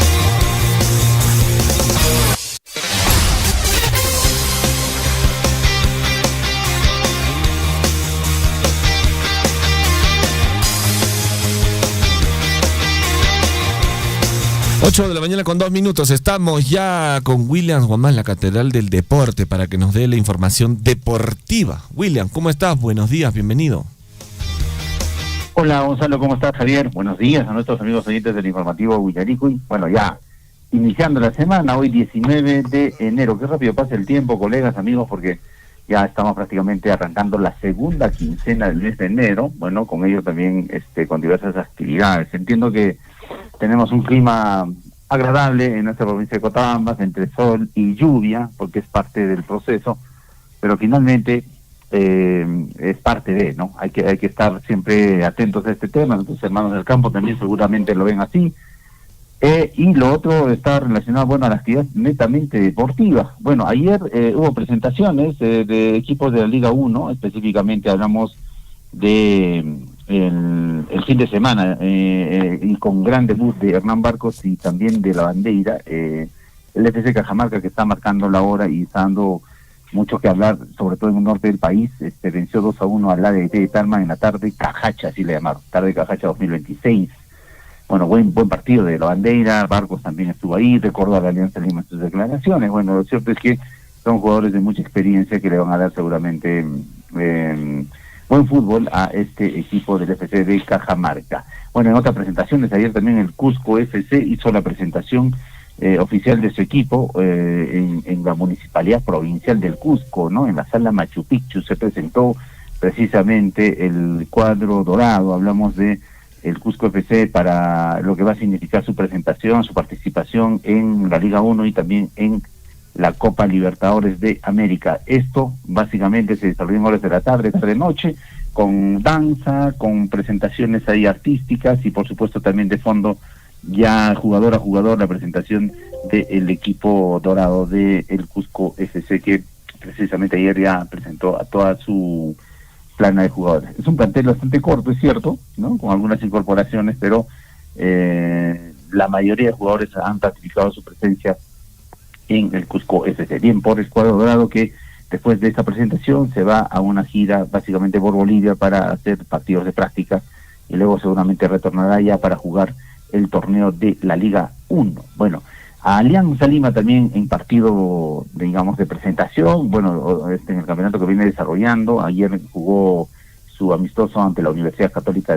Ocho de la mañana con 2 minutos. Estamos ya con William Guamán, la Catedral del Deporte, para que nos dé la información deportiva. William, ¿cómo estás? Buenos días, bienvenido.
Hola Gonzalo, ¿cómo estás? Javier, buenos días a nuestros amigos oyentes del informativo Huillaricuy. Bueno, ya iniciando la semana, hoy 19 de enero. Qué rápido pasa el tiempo, colegas, amigos, porque ya estamos prácticamente arrancando la segunda quincena del mes de enero. Bueno, con ello también con diversas actividades. Entiendo que tenemos un clima agradable en nuestra provincia de Cotabambas, entre sol y lluvia, porque es parte del proceso, pero finalmente es parte de, ¿no? Hay que estar siempre atentos a este tema. Nuestros hermanos del campo también seguramente lo ven así. Y lo otro está relacionado, bueno, a la actividad netamente deportiva. Bueno, ayer hubo presentaciones de equipos de la Liga 1, específicamente hablamos de el fin de semana, y con gran debut de Hernán Barcos y también de la Bandeira, el FC Cajamarca, que está marcando la hora y está dando mucho que hablar, sobre todo en el norte del país. Venció 2-1 al ADT de Talma en la tarde Cajacha, así le llamaron, tarde Cajacha 2026. bueno, buen partido de la Bandeira. Barcos también estuvo ahí, recordó a la Alianza Lima en sus declaraciones. Bueno, lo cierto es que son jugadores de mucha experiencia que le van a dar seguramente buen fútbol a este equipo del FC de Cajamarca. Bueno, en otras presentaciones, ayer también el Cusco FC hizo la presentación oficial de su equipo en la Municipalidad Provincial del Cusco, ¿no? En la Sala Machu Picchu se presentó precisamente el cuadro dorado. Hablamos de el Cusco FC para lo que va a significar su presentación, su participación en la Liga 1 y también en la Copa Libertadores de América. Esto básicamente se desarrolló en horas de la tarde-noche, con danza, con presentaciones ahí artísticas y por supuesto también de fondo ya jugador a jugador la presentación del equipo dorado de el Cusco FC, que precisamente ayer ya presentó a toda su plana de jugadores. Es un plantel bastante corto, es cierto, ¿no? Con algunas incorporaciones, pero la mayoría de jugadores han ratificado su presencia en el Cusco FC. Bien por el cuadro dorado, que después de esta presentación se va a una gira básicamente por Bolivia para hacer partidos de práctica y luego seguramente retornará ya para jugar el torneo de la Liga 1. Bueno, a Alianza Lima también en partido, digamos, de presentación, bueno, en el campeonato que viene desarrollando. Ayer jugó su amistoso ante la Universidad Católica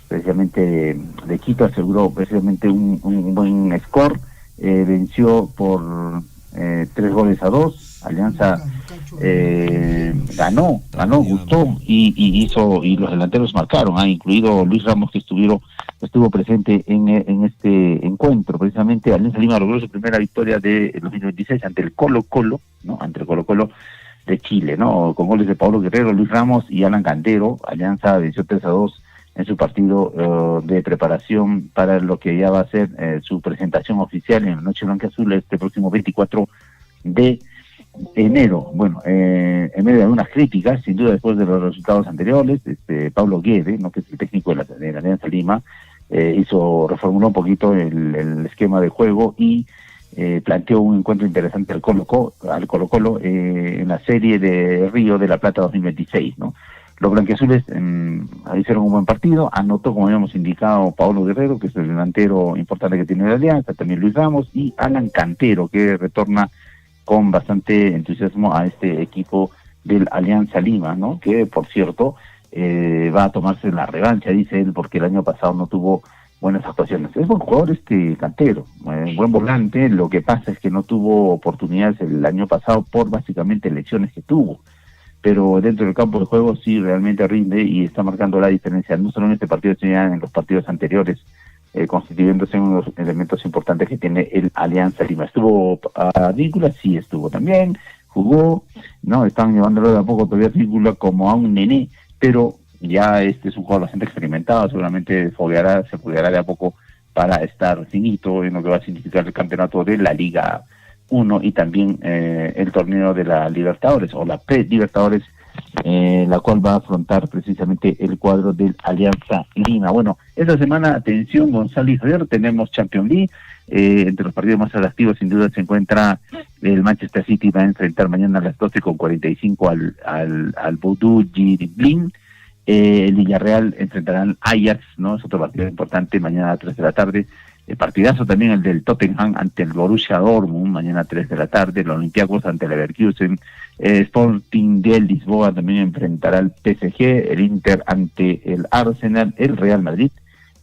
precisamente de Quito, aseguró precisamente un buen score, venció por 3-2. Alianza ganó, gustó y los delanteros marcaron, incluido Luis Ramos, que estuvo presente en este encuentro. Precisamente Alianza Lima logró su primera victoria de 2026 ante el Colo-Colo, ¿no? Ante el Colo-Colo de Chile, ¿no? Con goles de Pablo Guerrero, Luis Ramos y Alan Cantero. Alianza venció 3-2 en su partido de preparación para lo que ya va a ser su presentación oficial en la Noche Blanca Azul este próximo 24 de enero. Bueno, en medio de algunas críticas, sin duda, después de los resultados anteriores, Pablo Guede, ¿no? Que es el técnico de la Alianza Lima, reformuló un poquito el esquema de juego y planteó un encuentro interesante al Colo-Colo en la serie de Río de la Plata 2026, ¿no? Los blanquiazules hicieron un buen partido, anotó, como habíamos indicado, Pablo Guerrero, que es el delantero importante que tiene la Alianza, también Luis Ramos y Alan Cantero, que retorna con bastante entusiasmo a este equipo del Alianza Lima, ¿no? Que, por cierto, va a tomarse la revancha, dice él, porque el año pasado no tuvo buenas actuaciones. Es buen jugador Cantero, buen volante. Lo que pasa es que no tuvo oportunidades el año pasado por básicamente lesiones que tuvo, pero dentro del campo de juego sí realmente rinde y está marcando la diferencia, no solo en este partido, sino en los partidos anteriores, constituyéndose en unos elementos importantes que tiene el Alianza Lima. ¿Estuvo a Víncula? Sí, estuvo también, jugó, ¿no? Están llevándolo de a poco todavía Víncula como a un nené, pero ya es un jugador bastante experimentado, seguramente se fogueará de a poco para estar finito en lo que va a significar el campeonato de la Liga 1 y también el torneo de la Libertadores o la Pre-Libertadores, la cual va a afrontar precisamente el cuadro del Alianza Lima. Bueno, esta semana, atención, Gonzalo y Javier, tenemos Champions League. Entre los partidos más atractivos sin duda se encuentra el Manchester City, va a enfrentar mañana a las 12:45 al Bodo Glimt. El Villarreal enfrentará al Ajax, ¿no? Es otro partido importante, mañana a 3 de la tarde. El partidazo también el del Tottenham ante el Borussia Dortmund, mañana a 3 de la tarde. Los Olympiacos ante el Leverkusen. Sporting de Lisboa también enfrentará al PSG. El Inter ante el Arsenal. El Real Madrid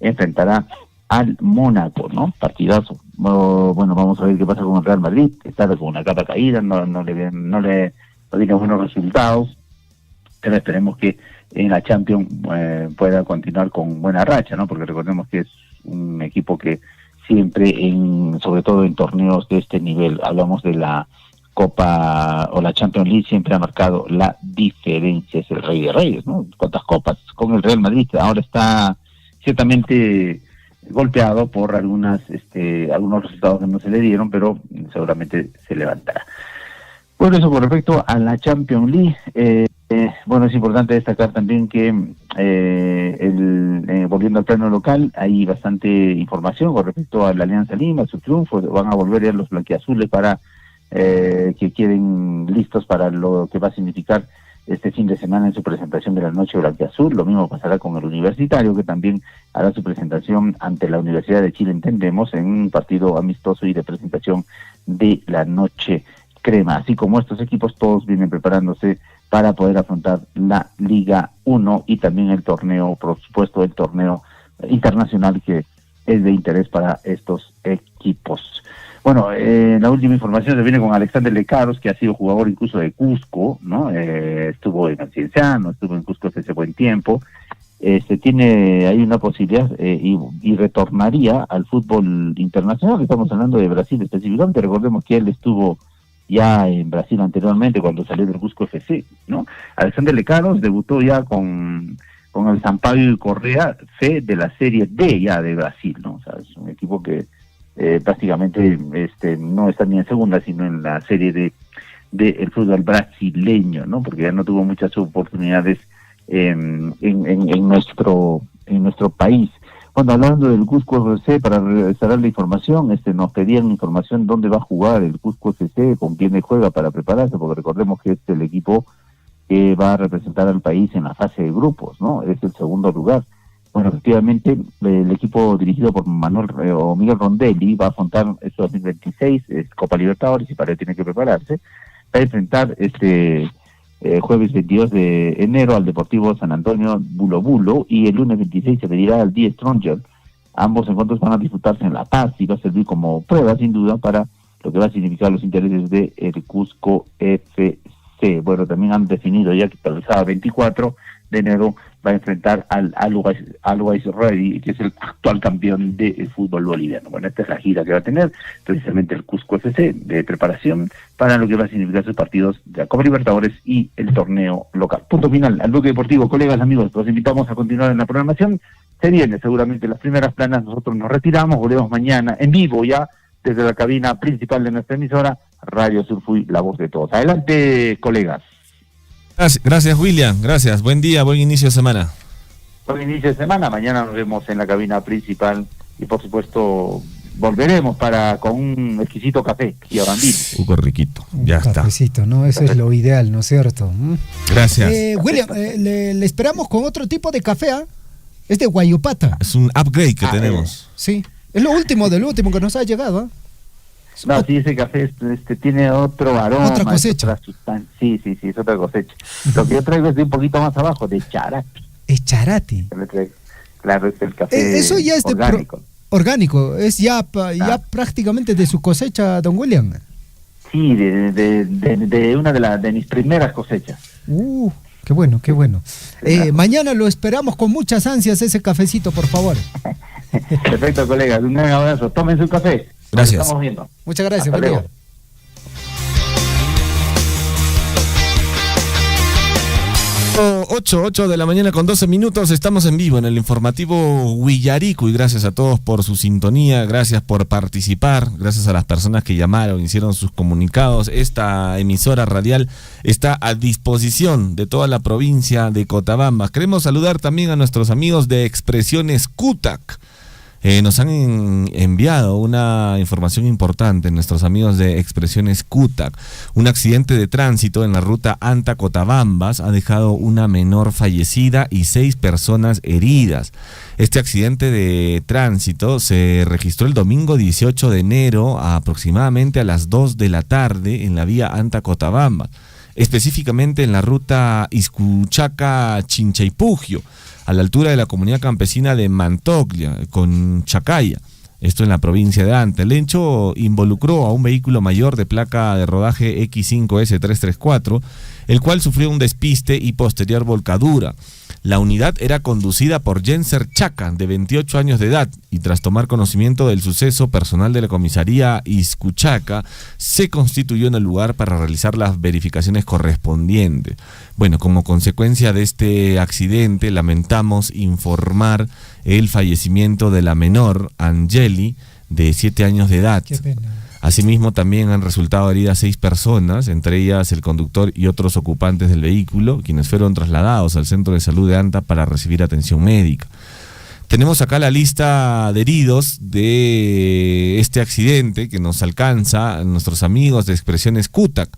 enfrentará al Mónaco, ¿no? Partidazo. Bueno, vamos a ver qué pasa con el Real Madrid. Está con una capa caída, no le tiene buenos resultados, pero esperemos que en la Champions pueda continuar con buena racha, ¿no? Porque recordemos que es un equipo que siempre, sobre todo en torneos de este nivel, hablamos de la Copa o la Champions League, siempre ha marcado la diferencia, es el rey de reyes, ¿no? ¿Cuántas copas? Con el Real Madrid ahora está ciertamente golpeado por algunos resultados que no se le dieron, pero seguramente se levantará. Bueno, eso con respecto a la Champions League. Bueno, es importante destacar también que volviendo al plano local, hay bastante información con respecto a la Alianza Lima, su triunfo. Van a volver ya los blanquiazules para que queden listos para lo que va a significar este fin de semana en su presentación de la Noche Blanquiazul. Lo mismo pasará con el Universitario, que también hará su presentación ante la Universidad de Chile, entendemos, en un partido amistoso y de presentación de la Noche Crema. Así como estos equipos, todos vienen preparándose para poder afrontar la Liga 1 y también el torneo, por supuesto, el torneo internacional que es de interés para estos equipos. Bueno, la última información se viene con Alexander Lecaros, que ha sido jugador incluso de Cusco, ¿no? Estuvo en el Cienciano, estuvo en Cusco hace buen tiempo. Tiene ahí una posibilidad y retornaría al fútbol internacional. Estamos hablando de Brasil específicamente. Recordemos que él estuvo ya en Brasil anteriormente cuando salió del Cusco FC, ¿no? Alexander Lecaros debutó ya con el Sampaio Correa C de la Serie D ya de Brasil, ¿no? O sea, es un equipo que prácticamente no está ni en segunda, sino en la Serie D del fútbol brasileño, ¿no? Porque ya no tuvo muchas oportunidades en nuestro país. Bueno, hablando del Cusco FC, para regresar la información, nos pedían información dónde va a jugar el Cusco FC, con quién juega para prepararse, porque recordemos que es el equipo que va a representar al país en la fase de grupos, ¿no? Es el segundo lugar. Bueno, efectivamente, el equipo dirigido por Miguel Rondelli va a afrontar este 2026, Copa Libertadores, y para ello tiene que prepararse. Va a enfrentar jueves 22 de enero al Deportivo San Antonio Bulo Bulo, y el lunes 26 se medirá al Die Stronger. Ambos encuentros van a disputarse en La Paz y va a servir como prueba, sin duda, para lo que va a significar los intereses de el Cusco FC. Bueno, también han definido ya que para el sábado 24 de enero va a enfrentar al Always Ready, que es el actual campeón del fútbol boliviano. Bueno, esta es la gira que va a tener precisamente el Cusco FC de preparación para lo que va a significar sus partidos de la Copa Libertadores y el torneo local. Punto final al bloque deportivo. Colegas, amigos, los invitamos a continuar en la programación. Se viene seguramente las primeras planas, nosotros nos retiramos, volvemos mañana en vivo ya desde la cabina principal de nuestra emisora, Radio Surfuy, la voz de todos. Adelante, colegas.
Gracias, William. Gracias. Buen día, buen inicio de semana.
Buen inicio de semana. Mañana nos vemos en la cabina principal y, por supuesto, volveremos con un exquisito café y abandín.
Qué riquito. Ya está.
Cafecito, ¿no? Eso es lo ideal, ¿no es cierto?
Gracias.
William, le esperamos con otro tipo de café, ¿ah? Es de Guayupata.
Es un upgrade que tenemos.
Sí. Es lo último del último que nos ha llegado, ¿ah?
No, sí, ese café tiene otro aroma.
Otra cosecha.
Sí, es otra cosecha. Lo que yo traigo es de un poquito más abajo, de Charati.
¿Es Charati?
Claro, es el café
eso ya es
orgánico.
Orgánico, es ya prácticamente de su cosecha, don William.
Sí, de una de mis primeras cosechas.
Qué bueno, qué bueno. Mañana lo esperamos con muchas ansias ese cafecito, por favor.
Perfecto, colegas. Un gran abrazo. Tomen su café.
Gracias.
Nos estamos viendo.
Muchas gracias.
Hasta luego.
8 de la mañana con 12 minutos, estamos en vivo en el informativo Huillarico y gracias a todos por su sintonía, gracias por participar, gracias a las personas que llamaron, hicieron sus comunicados. Esta emisora radial está a disposición de toda la provincia de Cotabambas. Queremos saludar también a nuestros amigos de Expresiones Cutac. Nos han enviado una información importante, nuestros amigos de Expresiones Cutac. Un accidente de tránsito en la ruta Anta-Cotabambas ha dejado una menor fallecida y 6 personas heridas. Este accidente de tránsito se registró el domingo 18 de enero aproximadamente a las 2 de la tarde en la vía Anta-Cotabambas, específicamente en la ruta Iscuchaca-Chinchaipugio, a la altura de la comunidad campesina de Mantoglia, con Chacaya, esto en la provincia de Anta. El hecho involucró a un vehículo mayor de placa de rodaje X5S334, el cual sufrió un despiste y posterior volcadura. La unidad era conducida por Jenser Chaca, de 28 años de edad, y tras tomar conocimiento del suceso, personal de la comisaría Iscuchaca se constituyó en el lugar para realizar las verificaciones correspondientes. Bueno, como consecuencia de este accidente, lamentamos informar el fallecimiento de la menor, Angeli, de 7 años de edad.
Qué pena.
Asimismo, también han resultado heridas 6 personas, entre ellas el conductor y otros ocupantes del vehículo, quienes fueron trasladados al centro de salud de Anta para recibir atención médica. Tenemos acá la lista de heridos de este accidente que nos alcanza nuestros amigos de Expresiones Cutac.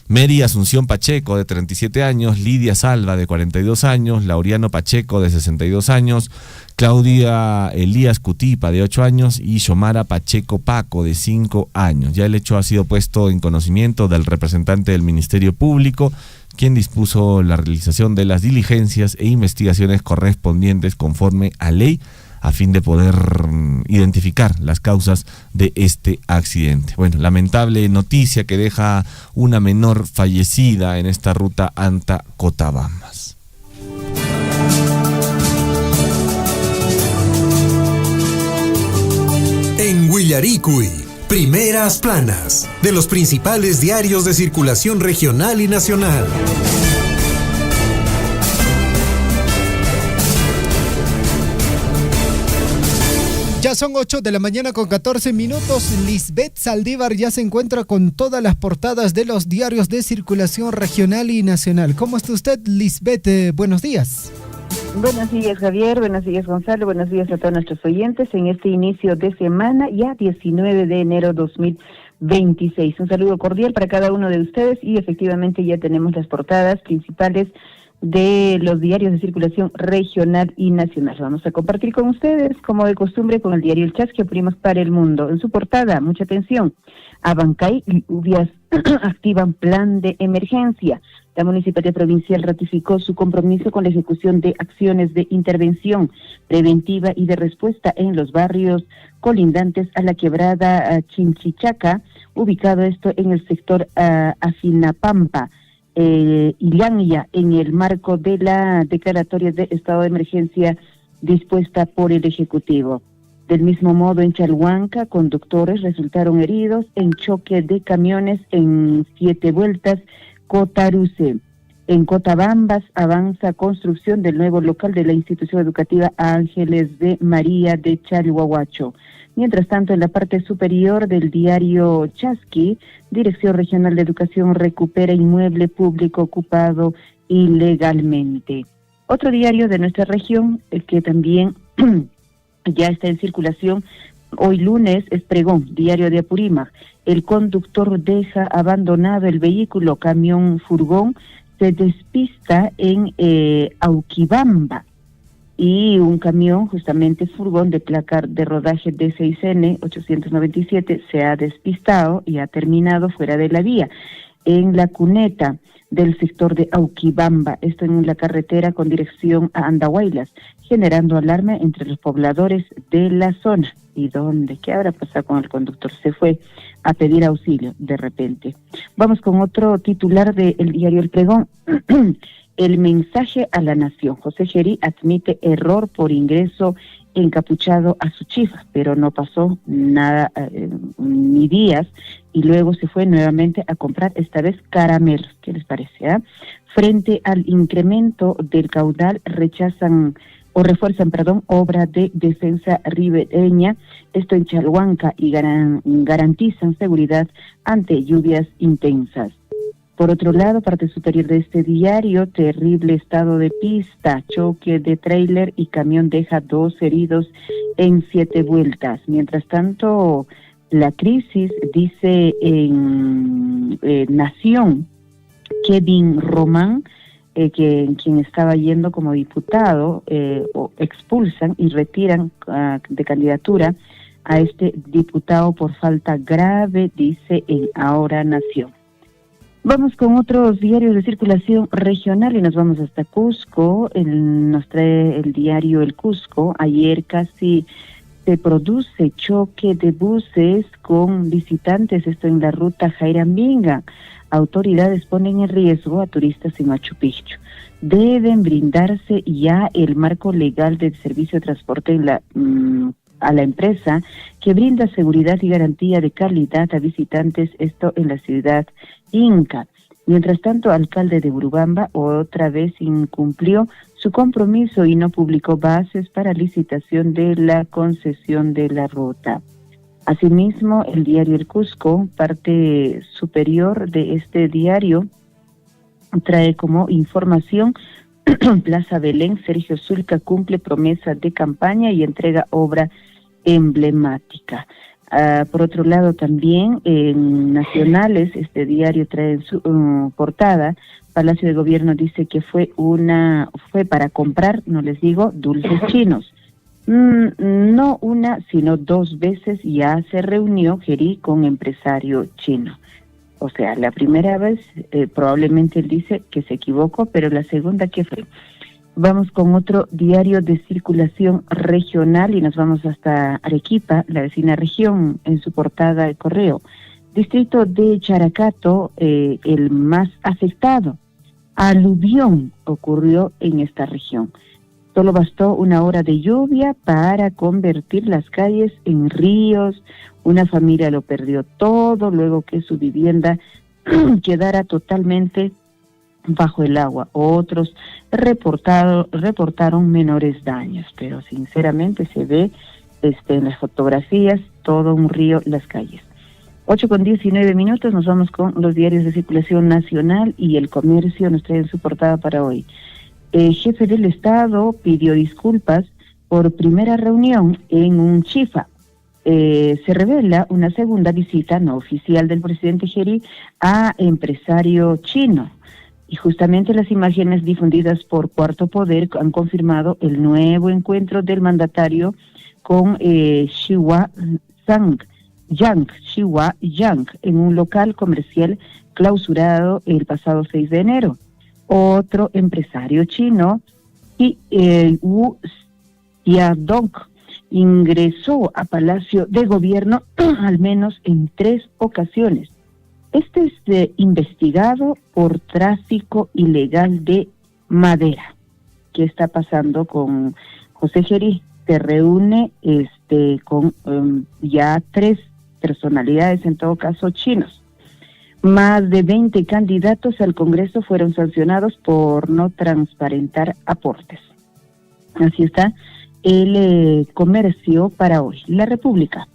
Mary Asunción Pacheco, de 37 años, Lidia Salva, de 42 años, Laureano Pacheco, de 62 años, Claudia Elías Cutipa, de 8 años, y Xomara Pacheco Paco, de 5 años. Ya el hecho ha sido puesto en conocimiento del representante del Ministerio Público, quien dispuso la realización de las diligencias e investigaciones correspondientes conforme a ley, a fin de poder identificar las causas de este accidente. Bueno, lamentable noticia que deja una menor fallecida en esta ruta Anta-Cotabambas.
En Huillaricuy, primeras planas de los principales diarios de circulación regional y nacional.
Ya son 8 de la mañana con 14 minutos. Lisbeth Saldívar ya se encuentra con todas las portadas de los diarios de circulación regional y nacional. ¿Cómo está usted, Lisbeth? Buenos días.
Buenos días, Javier. Buenos días, Gonzalo. Buenos días a todos nuestros oyentes en este inicio de semana, ya 19 de enero 2026. Un saludo cordial para cada uno de ustedes y efectivamente ya tenemos las portadas principales de los diarios de circulación regional y nacional. Vamos a compartir con ustedes, como de costumbre, con el diario El Chasqui, oprimos para el mundo. En su portada, mucha atención, Abancay y Lluvias activan plan de emergencia. La Municipalidad Provincial ratificó su compromiso con la ejecución de acciones de intervención preventiva y de respuesta en los barrios colindantes a la quebrada Chinchichaca, ubicado esto en el sector Afinapampa, Ilianya, en el marco de la declaratoria de estado de emergencia dispuesta por el Ejecutivo. Del mismo modo, en Chalhuanca, conductores resultaron heridos en choque de camiones en 7 vueltas Cotaruce. En Cotabambas avanza construcción del nuevo local de la institución educativa Ángeles de María de Chalhuahuacho. Mientras tanto, en la parte superior del diario Chasqui, Dirección Regional de Educación recupera inmueble público ocupado ilegalmente. Otro diario de nuestra región, que también ya está en circulación hoy lunes, es Pregón, diario de Apurímac. El conductor deja abandonado el vehículo, camión furgón, se despista en Auquibamba. Y un camión, justamente furgón de placa de rodaje D6N 897, se ha despistado y ha terminado fuera de la vía, en la cuneta del sector de Auquibamba, esto en la carretera con dirección a Andahuaylas, generando alarma entre los pobladores de la zona. ¿Y dónde? ¿Qué habrá pasado con el conductor? Se fue a pedir auxilio de repente. Vamos con otro titular del diario El Pregón. El mensaje a la nación. José Gerí admite error por ingreso encapuchado a su chifa, pero no pasó nada, ni días, y luego se fue nuevamente a comprar, esta vez caramelos. ¿Qué les parece? Frente al incremento del caudal, refuerzan obra de defensa ribereña, esto en Chalhuanca, y garantizan seguridad ante lluvias intensas. Por otro lado, parte superior de este diario, terrible estado de pista, choque de tráiler y camión deja 2 heridos en 7 vueltas. Mientras tanto, la crisis, dice en Nación, Kevin Román, quien estaba yendo como diputado, expulsan y retiran de candidatura a este diputado por falta grave, dice en Ahora Nación. Vamos con otros diarios de circulación regional y nos vamos hasta Cusco. Nos trae el diario El Cusco. Ayer casi se produce choque de buses con visitantes, esto en la ruta Jairambinga. Autoridades ponen en riesgo a turistas en Machu Picchu. Deben brindarse ya el marco legal del servicio de transporte a la empresa que brinda seguridad y garantía de calidad a visitantes, esto en la ciudad Inca. Mientras tanto, alcalde de Urubamba otra vez incumplió su compromiso y no publicó bases para licitación de la concesión de la ruta. Asimismo, el diario El Cusco, parte superior de este diario, trae como información: Plaza Belén, Sergio Zulca cumple promesa de campaña y entrega obra emblemática. Por otro lado, también en Nacionales, este diario trae en su portada, Palacio de Gobierno dice que fue para comprar, no les digo, dulces chinos. No una, sino 2 veces ya se reunió Gerí con empresario chino. O sea, la primera vez probablemente él dice que se equivocó, pero la segunda, ¿qué fue? Vamos con otro diario de circulación regional y nos vamos hasta Arequipa, la vecina región, en su portada de Correo. Distrito de Characato, el más afectado. Aluvión ocurrió en esta región. Solo bastó 1 hora de lluvia para convertir las calles en ríos. Una familia lo perdió todo luego que su vivienda quedara totalmente bajo el agua. Otros reportaron menores daños, pero sinceramente se ve en las fotografías todo un río, las calles. 8:19, nos vamos con los diarios de circulación nacional y El Comercio nos trae en su portada para hoy. El jefe del Estado pidió disculpas por primera reunión en un chifa. Se revela una segunda visita no oficial del presidente Gerí a empresario chino. Y justamente las imágenes difundidas por Cuarto Poder han confirmado el nuevo encuentro del mandatario con Xihua Yang en un local comercial clausurado el pasado 6 de enero. Otro empresario chino, Wu Xiaodong, ingresó a Palacio de Gobierno al menos en 3 ocasiones. Este es investigado por tráfico ilegal de madera. ¿Qué está pasando con José Gerí? Se reúne con ya 3 personalidades, en todo caso chinos. Más de 20 candidatos al Congreso fueron sancionados por no transparentar aportes. Así está el Comercio para hoy. La República,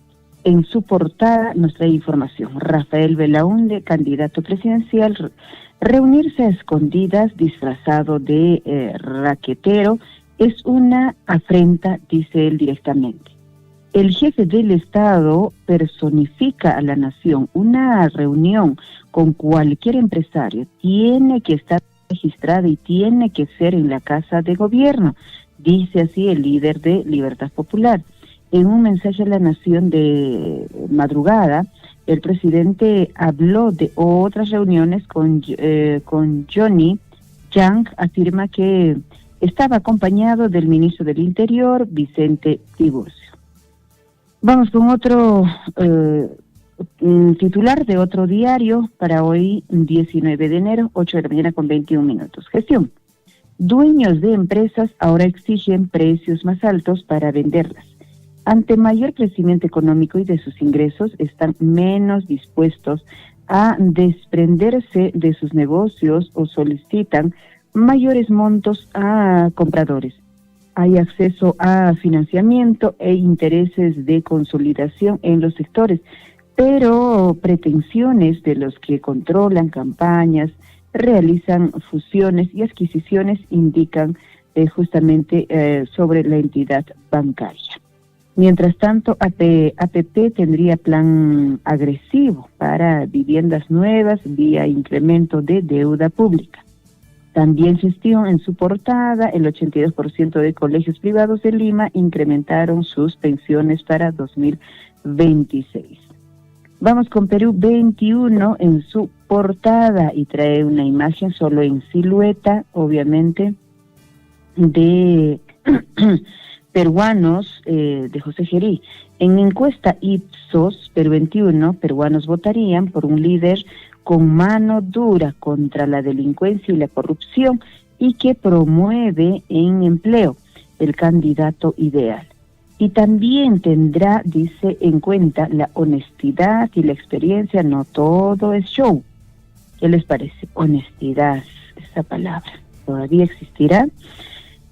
en su portada, nos trae información. Rafael Belaúnde, candidato presidencial, reunirse a escondidas disfrazado de raquetero es una afrenta, dice él directamente. El jefe del Estado personifica a la nación. Una reunión con cualquier empresario tiene que estar registrada y tiene que ser en la Casa de Gobierno, dice así el líder de Libertad Popular. En un mensaje a la nación de madrugada, el presidente habló de otras reuniones con Johnny Yang, afirma que estaba acompañado del ministro del Interior, Vicente Tiburcio. Vamos con otro titular de otro diario para hoy, 19 de enero, 8:21 a.m. Gestión. Dueños de empresas ahora exigen precios más altos para venderlas. Ante mayor crecimiento económico y de sus ingresos, están menos dispuestos a desprenderse de sus negocios o solicitan mayores montos a compradores. Hay acceso a financiamiento e intereses de consolidación en los sectores, pero pretensiones de los que controlan campañas, realizan fusiones y adquisiciones indican justamente sobre la entidad bancaria. Mientras tanto, APP tendría plan agresivo para viviendas nuevas vía incremento de deuda pública. También Gestión, en su portada, el 82% de colegios privados de Lima incrementaron sus pensiones para 2026. Vamos con Perú 21 en su portada y trae una imagen solo en silueta, obviamente, de peruanos de José Gerí. En encuesta Ipsos, Perú 21, peruanos votarían por un líder con mano dura contra la delincuencia y la corrupción y que promueve en empleo el candidato ideal. Y también tendrá, dice, en cuenta la honestidad y la experiencia, no todo es show. ¿Qué les parece? Honestidad, esa palabra, ¿todavía existirá?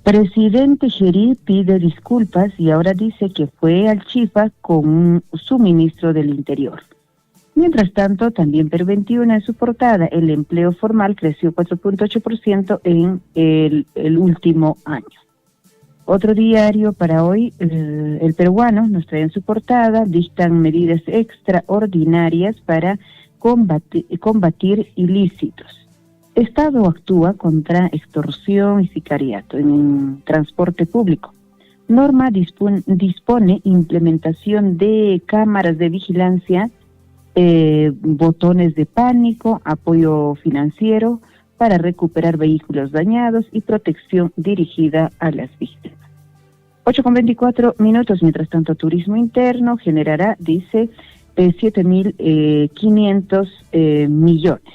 Presidente Gerí pide disculpas y ahora dice que fue al Chifa con su ministro del Interior. Mientras tanto, también Perú 21 en su portada, el empleo formal creció 4.8% en el último año. Otro diario para hoy, El Peruano, nos trae en su portada, dictan medidas extraordinarias para combatir ilícitos. Estado actúa contra extorsión y sicariato en transporte público. Norma dispone implementación de cámaras de vigilancia, botones de pánico, apoyo financiero para recuperar vehículos dañados y protección dirigida a las víctimas. 8:24 minutos. Mientras tanto, turismo interno generará, dice, 7.500 millones.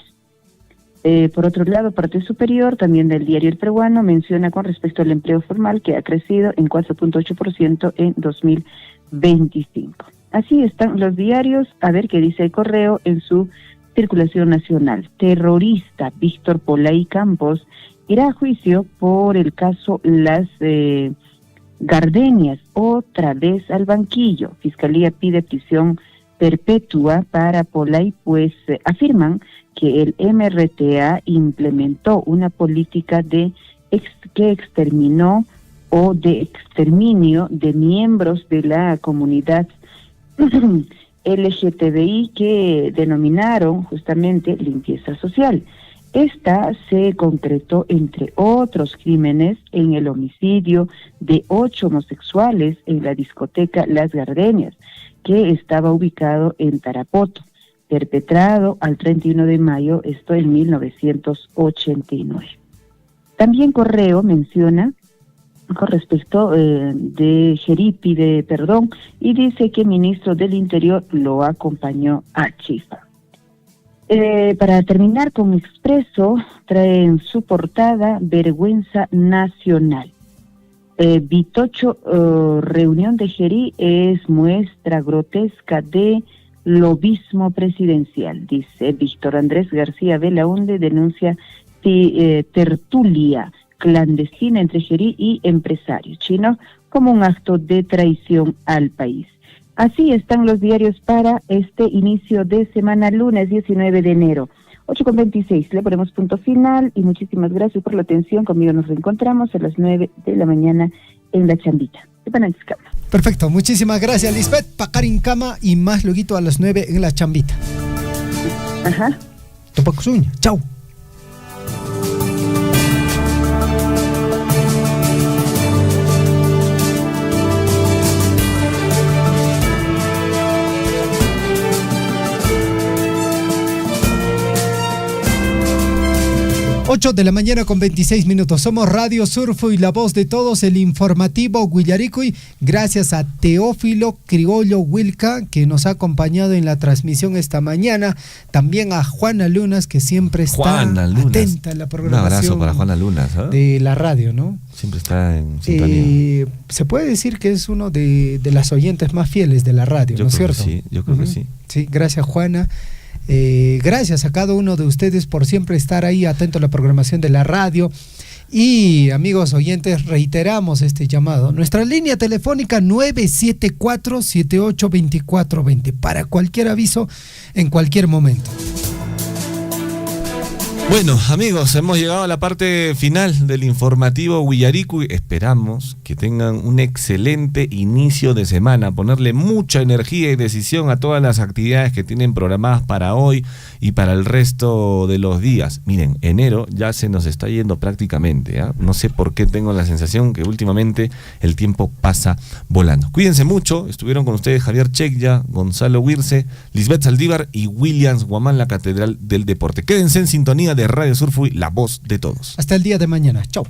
Por otro lado, parte superior, también del diario El Peruano, menciona con respecto al empleo formal que ha crecido en 4.8% en 2025. Así están los diarios. A ver qué dice El Correo en su circulación nacional. Terrorista Víctor Polay Campos irá a juicio por el caso Las Gardenias, otra vez al banquillo. Fiscalía pide prisión perpetua para Polay, pues afirman que el MRTA implementó una política que exterminó o de exterminio de miembros de la comunidad LGTBI que denominaron justamente limpieza social. Esta se concretó, entre otros crímenes, en el homicidio de 8 homosexuales en la discoteca Las Gardenias, que estaba ubicado en Tarapoto, perpetrado al 31 de mayo, esto en 1989. También Correo menciona con respecto de Gerí pide perdón y dice que el ministro del Interior lo acompañó a Chifa. Para terminar con Expreso, trae en su portada vergüenza nacional. Vitocho, reunión de Gerí es muestra grotesca de lobismo presidencial, dice Víctor Andrés García Belaúnde, denuncia tertulia clandestina entre Gerí y empresarios chinos como un acto de traición al país. Así están los diarios para este inicio de semana, lunes 19 de enero. 8:26, le ponemos punto final y muchísimas gracias por la atención. Conmigo nos reencontramos a las 9 de la mañana en La Chambita.
Perfecto, muchísimas gracias, Lisbeth. Pacarin Cama y más luego a las 9 en La Chambita.
Ajá.
Topacusuña, chau. 8 de la mañana con 26 minutos. Somos Radio Surfo y la voz de todos, el informativo Huillaricuy. Gracias a Teófilo Criollo Wilca, que nos ha acompañado en la transmisión esta mañana. También a Juana Lunas, que siempre está atenta a la programación.
Un abrazo para Juana Lunas, ¿eh?
De la radio, ¿no?
Siempre está en sintonía.
Se puede decir que es uno de las oyentes más fieles de la radio, ¿no es cierto?
Sí, yo creo que sí.
Sí, gracias, Juana. Gracias a cada uno de ustedes por siempre estar ahí atento a la programación de la radio. Y amigos oyentes, reiteramos este llamado. Nuestra línea telefónica 974-782420 para cualquier aviso en cualquier momento.
Bueno, amigos, hemos llegado a la parte final del informativo Huillaricuy. Esperamos que tengan un excelente inicio de semana, ponerle mucha energía y decisión a todas las actividades que tienen programadas para hoy y para el resto de los días. Miren, enero ya se nos está yendo prácticamente, ¿eh? No sé por qué tengo la sensación que últimamente el tiempo pasa volando. Cuídense mucho, estuvieron con ustedes Javier Checya, Gonzalo Huirce, Lisbeth Saldívar y Williams Guamán, la Catedral del Deporte. Quédense en sintonía de Radio Surfo, la voz de todos.
Hasta el día de mañana. Chau.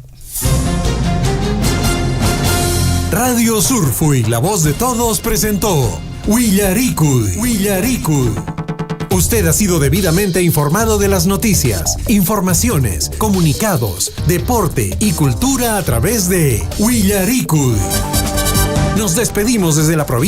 Radio Surfo, la voz de todos presentó Huillaricuy. Usted ha sido debidamente informado de las noticias, informaciones, comunicados, deporte y cultura a través de Huillaricuy. Nos despedimos desde la provincia